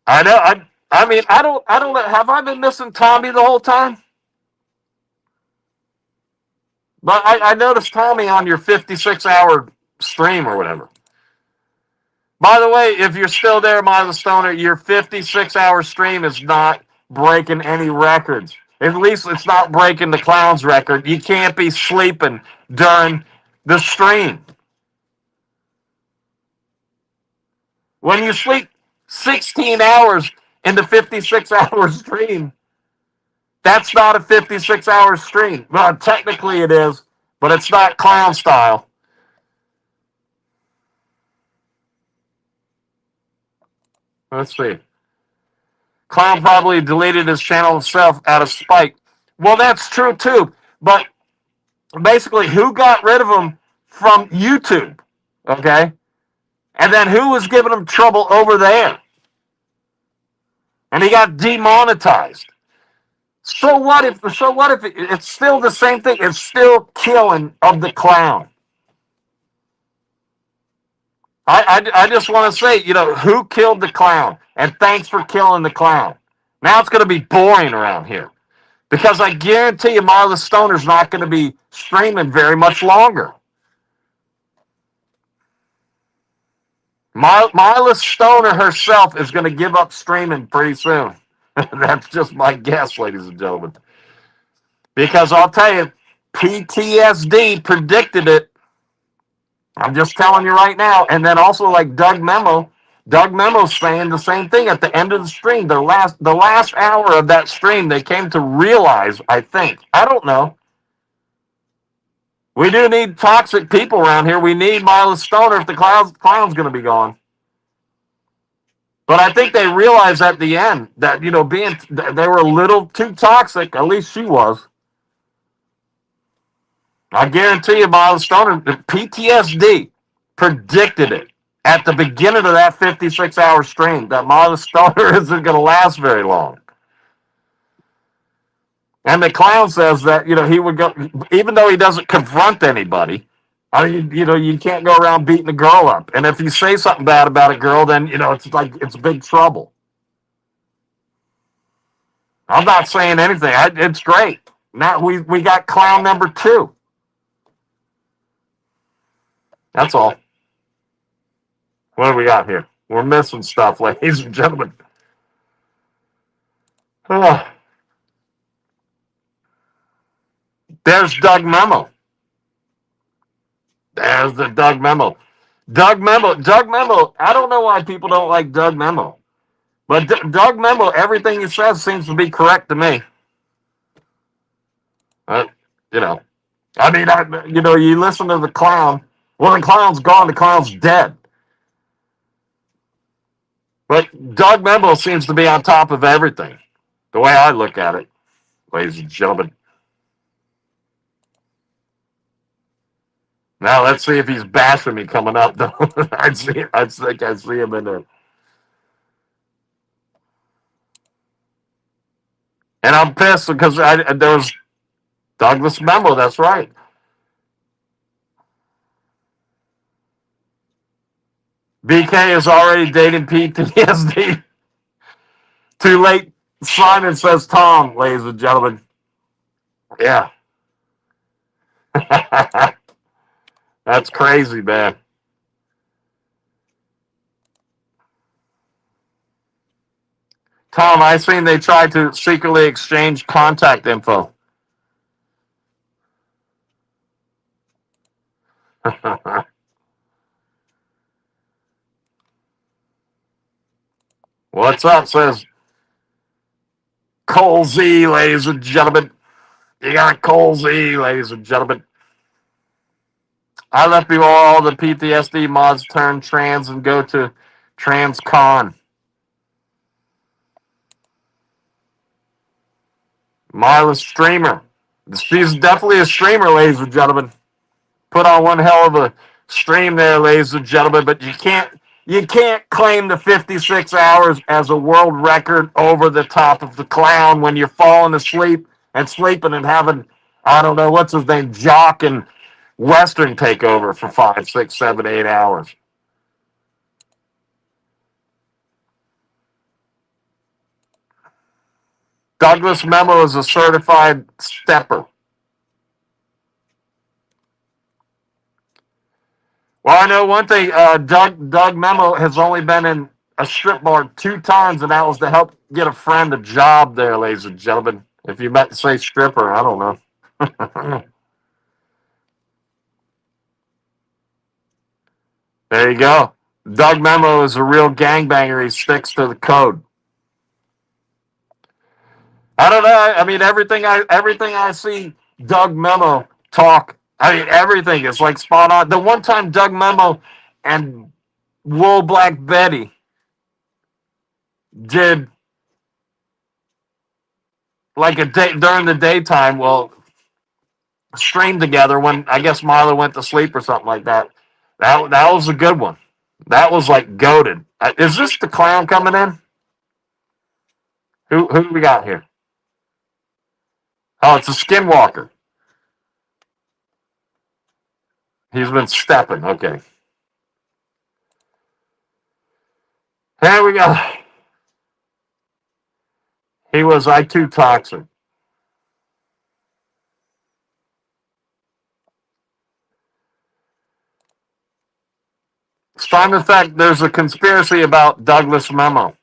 I know. I mean, I don't. Have I been missing Tommy the whole time? But I noticed Tommy on your 56-hour stream or whatever. By the way, if you're still there, Mila Stoner, your 56-hour stream is not breaking any records. At least it's not breaking the clown's record. You can't be sleeping during the stream. When you sleep 16 hours in the 56-hour stream, that's not a 56-hour stream. Well, technically it is, but it's not clown style. Let's see. Clown probably deleted his channel himself out of spite. Well, that's true too. But basically, who got rid of him from YouTube? Okay? And then who was giving him trouble over there? And he got demonetized. So what if it's still the same thing? It's still killing of the clown. I just want to say, who killed the clown? And thanks for killing the clown. Now it's going to be boring around here. Because I guarantee you Marla Stoner's not going to be streaming very much longer. Marla Stoner herself is going to give up streaming pretty soon. That's just my guess, ladies and gentlemen. Because I'll tell you, PTSD predicted it. I'm just telling you right now. And then also like Doug Memo's saying the same thing at the end of the stream. The last hour of that stream, they came to realize, I think. I don't know. We do need toxic people around here. We need Marla Stoner if the clown's going to be gone. But I think they realized at the end that, they were a little too toxic. At least she was. I guarantee you, Marla Stoner, the PTSD predicted it at the beginning of that 56-hour stream that Marla Stoner isn't going to last very long. And the clown says that, he would go, even though he doesn't confront anybody, you can't go around beating a girl up. And if you say something bad about a girl, then, it's like it's big trouble. I'm not saying anything. It's great. Now we got clown number 2. That's all. What do we got here? We're missing stuff, ladies and gentlemen. Oh. There's Doug Memo. There's the Doug Memo. Doug Memo. I don't know why people don't like Doug Memo. But Doug Memo, everything he says seems to be correct to me. You listen to the clown. Well, the clown's gone. The clown's dead. But Doug Memo seems to be on top of everything. The way I look at it, ladies and gentlemen. Now let's see if he's bashing me coming up. Though I think I see him in there. And I'm pissed because there was Douglas Memo. That's right. BK is already dating PTSD. Too late. Simon says Tom, ladies and gentlemen. Yeah. That's crazy, man. Tom, I seen they tried to secretly exchange contact info. What's up, says Cole Z, ladies and gentlemen. You got Cole Z, ladies and gentlemen. I left before all the PTSD mods turn trans and go to TransCon. Marla's streamer. She's definitely a streamer, ladies and gentlemen. Put on one hell of a stream there, ladies and gentlemen, but you can't claim the 56 hours as a world record over the top of the clown when you're falling asleep and sleeping and having, I don't know, what's his name, Jock and Western take over for 5, 6, 7, 8 hours. Douglas Memo is a certified stepper. Well, I know one thing. Doug Memo has only been in a strip bar 2 times, and that was to help get a friend a job there, ladies and gentlemen. If you meant to say stripper, I don't know. There you go. Doug Memo is a real gangbanger. He sticks to the code. I don't know. I mean, everything I see Doug Memo talk, I mean, everything is like spot on. The one time Doug Memo and Wool Black Betty did like a day during the daytime, streamed together when I guess Marla went to sleep or something like that. That was a good one. That was like goated. Is this the clown coming in? Who do we got here? Oh, it's a skinwalker. He's been stepping. Okay. There we go. He was I too toxic. Simon fact, there's a conspiracy about Douglas Memo.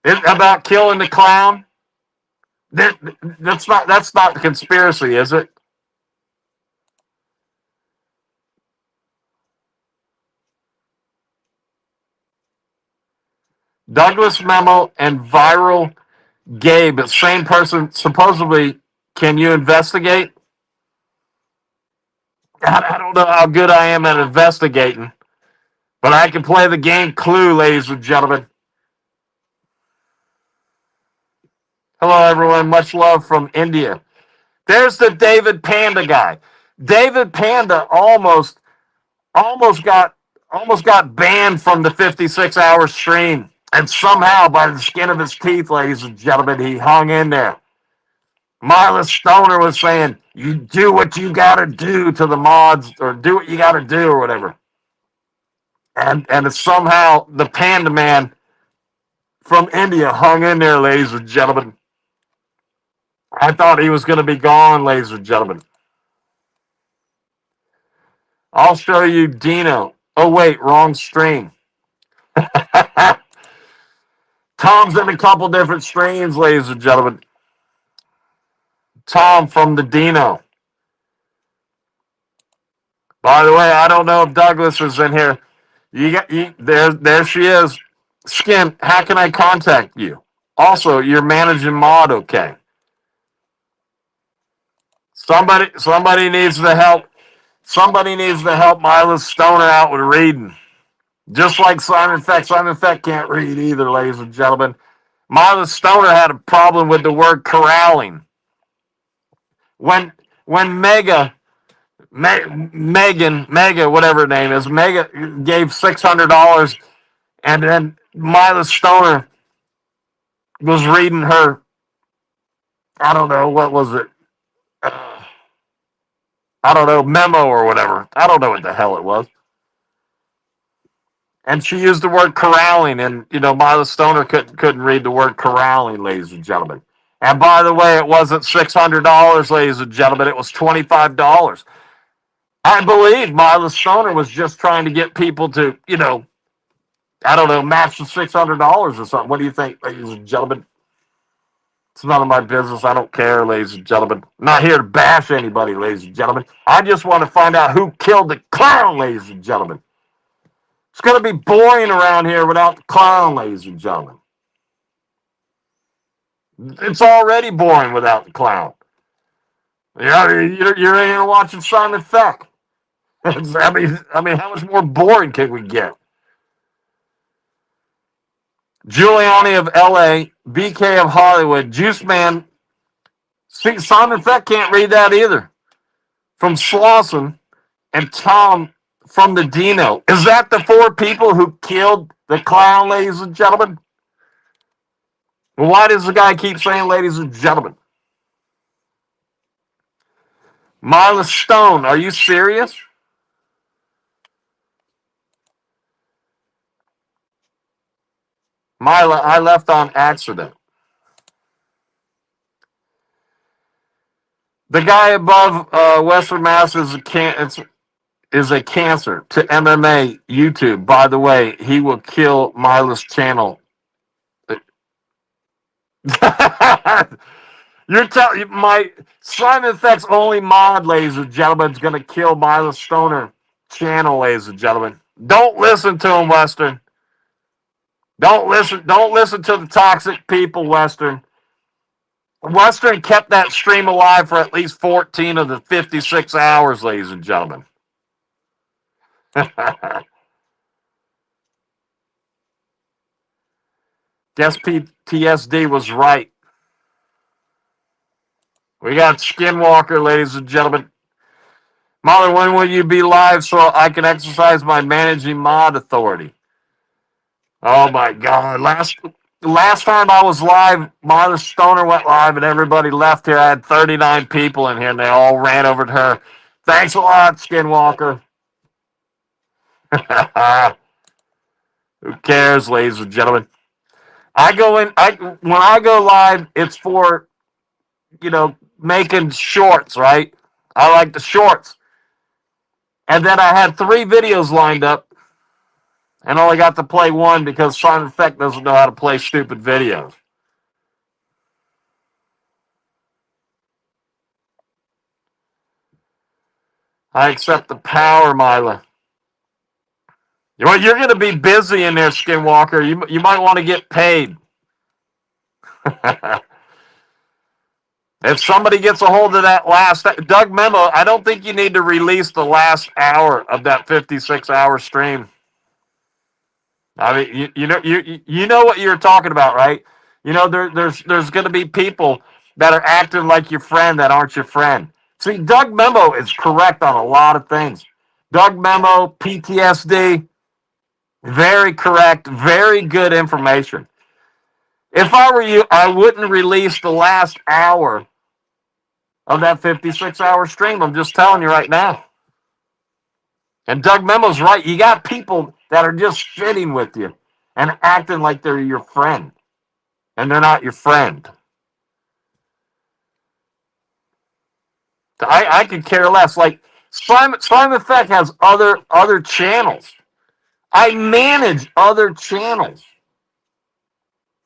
About killing the clown. That's not the conspiracy, is it? Douglas Memo and Viral Gabe, same person. Supposedly, can you investigate? I don't know how good I am at investigating, but I can play the game Clue, ladies and gentlemen. Hello, everyone. Much love from India. There's the David Panda guy. David Panda almost got banned from the 56-hour stream, and somehow, by the skin of his teeth, ladies and gentlemen, he hung in there. Marla Stoner was saying, "You do what you got to do to the mods, or do what you got to do, or whatever." And somehow the Panda Man from India hung in there, ladies and gentlemen. I thought he was going to be gone, ladies and gentlemen. I'll show you Dino. Oh, wait, wrong stream. Tom's in a couple different streams, ladies and gentlemen. Tom from the Dino. By the way, I don't know if Douglas is in here. There she is. Skin, how can I contact you? Also, you're managing mod, okay? Somebody needs to help. Somebody needs to help Mila Stoner out with reading. Just like Simon Feck. Simon Feck can't read either, ladies and gentlemen. Mila Stoner had a problem with the word corralling. When Megan, whatever her name is, Mega gave $600, and then Mila Stoner was reading her, I don't know, what was it? I don't know, memo or whatever. I don't know what the hell it was. And she used the word corralling, and Mila Stoner couldn't read the word corralling, ladies and gentlemen. And by the way, it wasn't $600, ladies and gentlemen. It was $25. I believe Mila Stoner was just trying to get people to, I don't know, match the $600 or something. What do you think, ladies and gentlemen? It's none of my business. I don't care, ladies and gentlemen. I'm not here to bash anybody, ladies and gentlemen. I just want to find out who killed the clown, ladies and gentlemen. It's going to be boring around here without the clown, ladies and gentlemen. It's already boring without the clown. Yeah, you're in here watching Simon Feck. I mean, how much more boring can we get? Giuliani of LA, BK of Hollywood, Juice Man. See, Simon Feck can't read that either. From Slauson, and Tom from the Dino. Is that the four people who killed the clown, ladies and gentlemen? Well, why does the guy keep saying ladies and gentlemen? Marla Stone, are you serious? Marla, I left on accident. The guy above Western Mass is a cancer to MMA YouTube. By the way, he will kill Marla's channel. You're telling my Simon Feck's only mod, ladies and gentlemen, is going to kill Marla Stoner channel, ladies and gentlemen. Don't listen to him, Western. Don't listen to the toxic people, Western. Western kept that stream alive for at least 14 of the 56 hours, ladies and gentlemen. Guess PTSD was right. We got Skinwalker, ladies and gentlemen. Marlon, when will you be live so I can exercise my managing mod authority? Oh my God! Last time I was live, Martha Stoner went live, and everybody left here. I had 39 people in here, and they all ran over to her. Thanks a lot, Skinwalker. Who cares, ladies and gentlemen? I go in. When I go live, it's for making shorts, right? I like the shorts, and then I had 3 videos lined up, and only got to play one because Simon Feck doesn't know how to play stupid videos. I accept the power, Mila. You're going to be busy in there, Skinwalker. You might want to get paid. If somebody gets a hold of that last Doug Memo, I don't think you need to release the last hour of that 56-hour stream. I mean, you know what you're talking about, right? You know, there's going to be people that are acting like your friend that aren't your friend. See, Doug Memo is correct on a lot of things. Doug Memo, PTSD, very correct, very good information. If I were you, I wouldn't release the last hour of that 56-hour stream. I'm just telling you right now. And Doug Memo's right. You got people that are just shitting with you and acting like they're your friend. And they're not your friend. I could care less. Like Simon Feck has other channels. I manage other channels.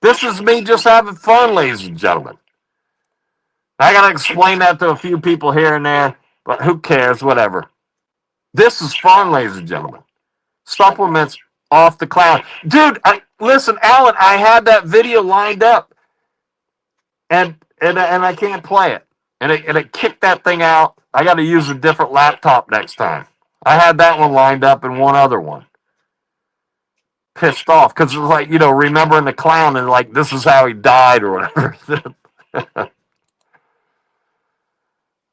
This is me just having fun, ladies and gentlemen. I got to explain that to a few people here and there, but who cares? Whatever. This is fun, ladies and gentlemen. Supplements off the cloud. Dude, listen, Alan, I had that video lined up, and I can't play it. And it kicked that thing out. I got to use a different laptop next time. I had that one lined up and one other one. Pissed off because it was like, remembering the clown and like, this is how he died or whatever.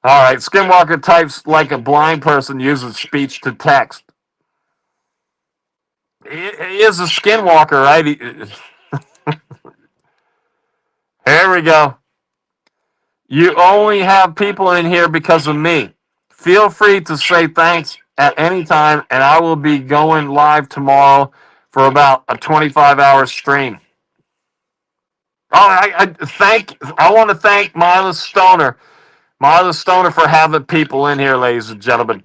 All right, Skinwalker types like a blind person uses speech to text. He is a Skinwalker, right? Here we go. You only have people in here because of me. Feel free to say thanks at any time, and I will be going live tomorrow for about a 25-hour stream. Oh, I want to thank Mila Stoner. Mila Stoner for having people in here, ladies and gentlemen.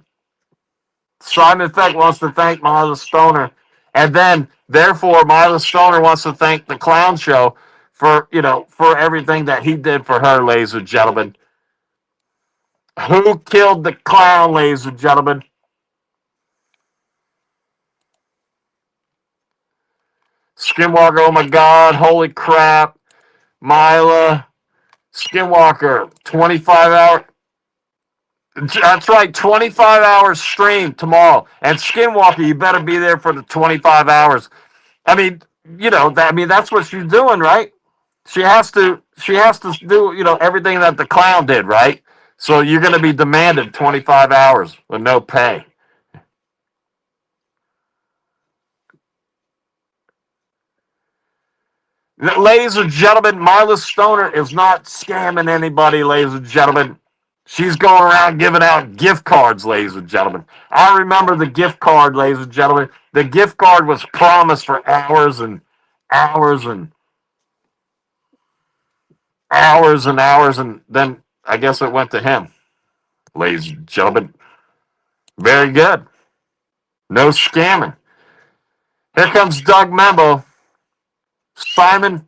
Simon Feck wants to thank Mila Stoner. And then, therefore, Mila Stoner wants to thank the Clown Show for everything that he did for her, ladies and gentlemen. Who killed the clown, ladies and gentlemen? Skinwalker, oh my God, holy crap. Mila, Skinwalker, 25-hour. That's right, 25 hours stream tomorrow. And Skinwalker, you better be there for the 25 hours. I mean, that's what she's doing, right? She has to do, everything that the clown did, right? So you're going to be demanded 25 hours with no pay. Ladies and gentlemen, Marla Stoner is not scamming anybody, ladies and gentlemen. She's going around giving out gift cards, ladies and gentlemen. I remember the gift card, ladies and gentlemen. The gift card was promised for hours and hours and hours and hours, and then I guess it went to him, ladies and gentlemen. Very good. No scamming. Here comes Doug Membo. Simon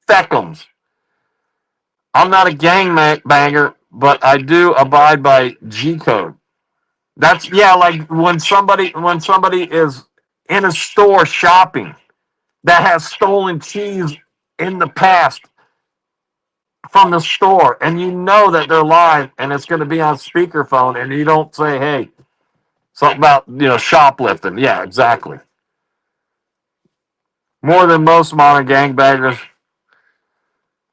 Feckums. I'm not a gangbanger, but I do abide by G code. That's like when somebody is in a store shopping that has stolen cheese in the past from the store, and you know that they're live and it's going to be on speakerphone, and you don't say, hey, something about shoplifting. Yeah, exactly. More than most modern gangbangers,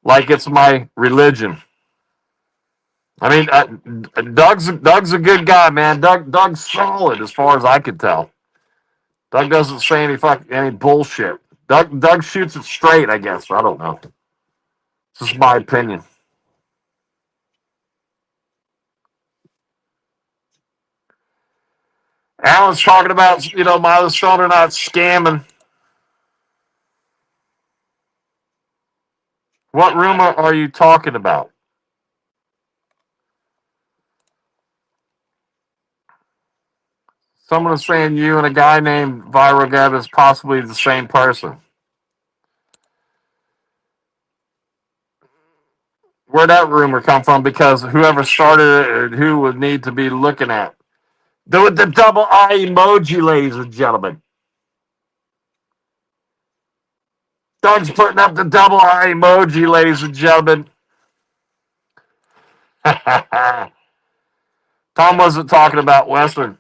like it's my religion. I mean, Doug's a good guy, man. Doug's solid as far as I can tell. Doug doesn't say any bullshit. Doug shoots it straight, I guess. I don't know. This is my opinion. Alan's talking about, Milo Stoner not scamming. What rumor are you talking about? Someone is saying you and a guy named Virogab is possibly the same person. Where'd that rumor come from? Because whoever started it or who would need to be looking at. With the double eye emoji, ladies and gentlemen. Doug's putting up the double eye emoji, ladies and gentlemen. Tom wasn't talking about Western.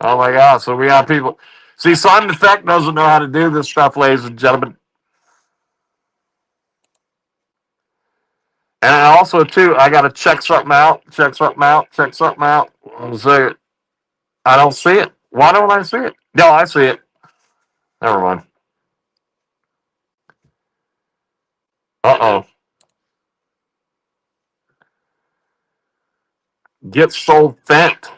Oh my God! So we got people. See, Simon Effect doesn't know how to do this stuff, ladies and gentlemen. And also, too, I got to check something out. One second. I don't see it. Why don't I see it? No, I see it. Never mind. Uh-oh. Get sold Fent.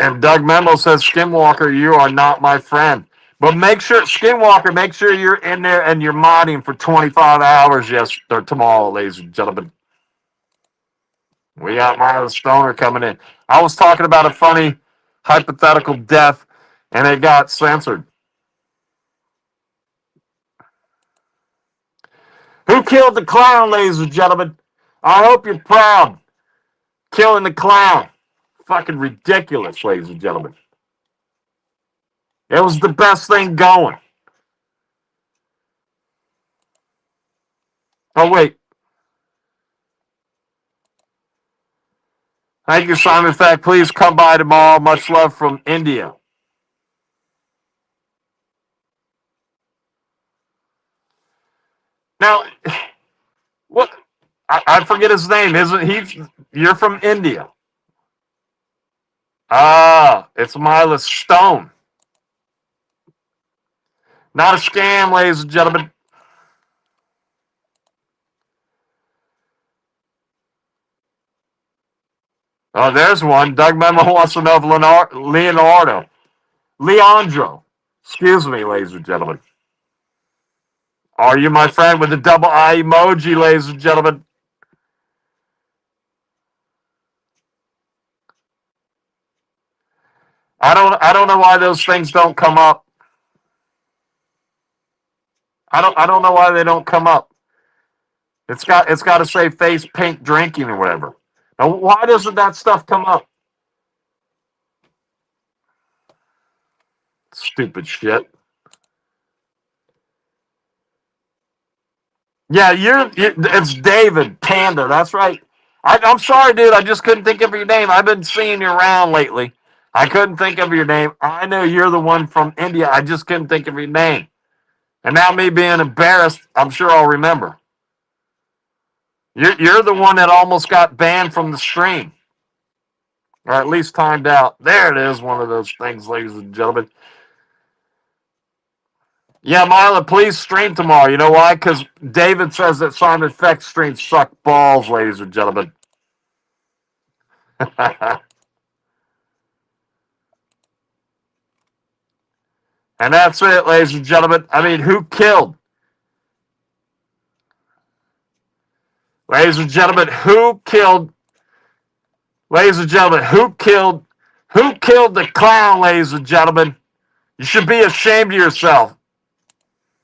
And Doug Memo says, Skinwalker, you are not my friend. But Skinwalker, make sure you're in there and you're modding for 25 hours tomorrow, ladies and gentlemen. We got Milo Stoner coming in. I was talking about a funny hypothetical death, and it got censored. Who killed the clown, ladies and gentlemen? I hope you're proud. Killing the clown. Fucking ridiculous, ladies and gentlemen. It was the best thing going. Oh, wait. Thank you, Simon. In fact, please come by tomorrow. Much love from India. Now, what? I forget his name. Isn't he? You're from India. Ah, it's Milo Stone. Not a scam, ladies and gentlemen. Oh, there's one. Doug Memo wants to know if Leandro. Excuse me, ladies and gentlemen. Are you my friend with the double eye emoji, ladies and gentlemen? I don't know why those things don't come up. I don't know why they don't come up. It's got to say face paint drinking or whatever. Now, why doesn't that stuff come up? Stupid shit. Yeah, it's David Panda. That's right. I'm sorry, dude. I just couldn't think of your name. I've been seeing you around lately. I couldn't think of your name. I know you're the one from India. I just couldn't think of your name. And now me being embarrassed, I'm sure I'll remember. You're the one that almost got banned from the stream. Or at least timed out. There it is, one of those things, ladies and gentlemen. Yeah, Marla, please stream tomorrow. You know why? Because David says that Simon Feck streams suck balls, ladies and gentlemen. And that's it, ladies and gentlemen. I mean, who killed? Ladies and gentlemen, who killed? Ladies and gentlemen, who killed the clown, ladies and gentlemen? You should be ashamed of yourself.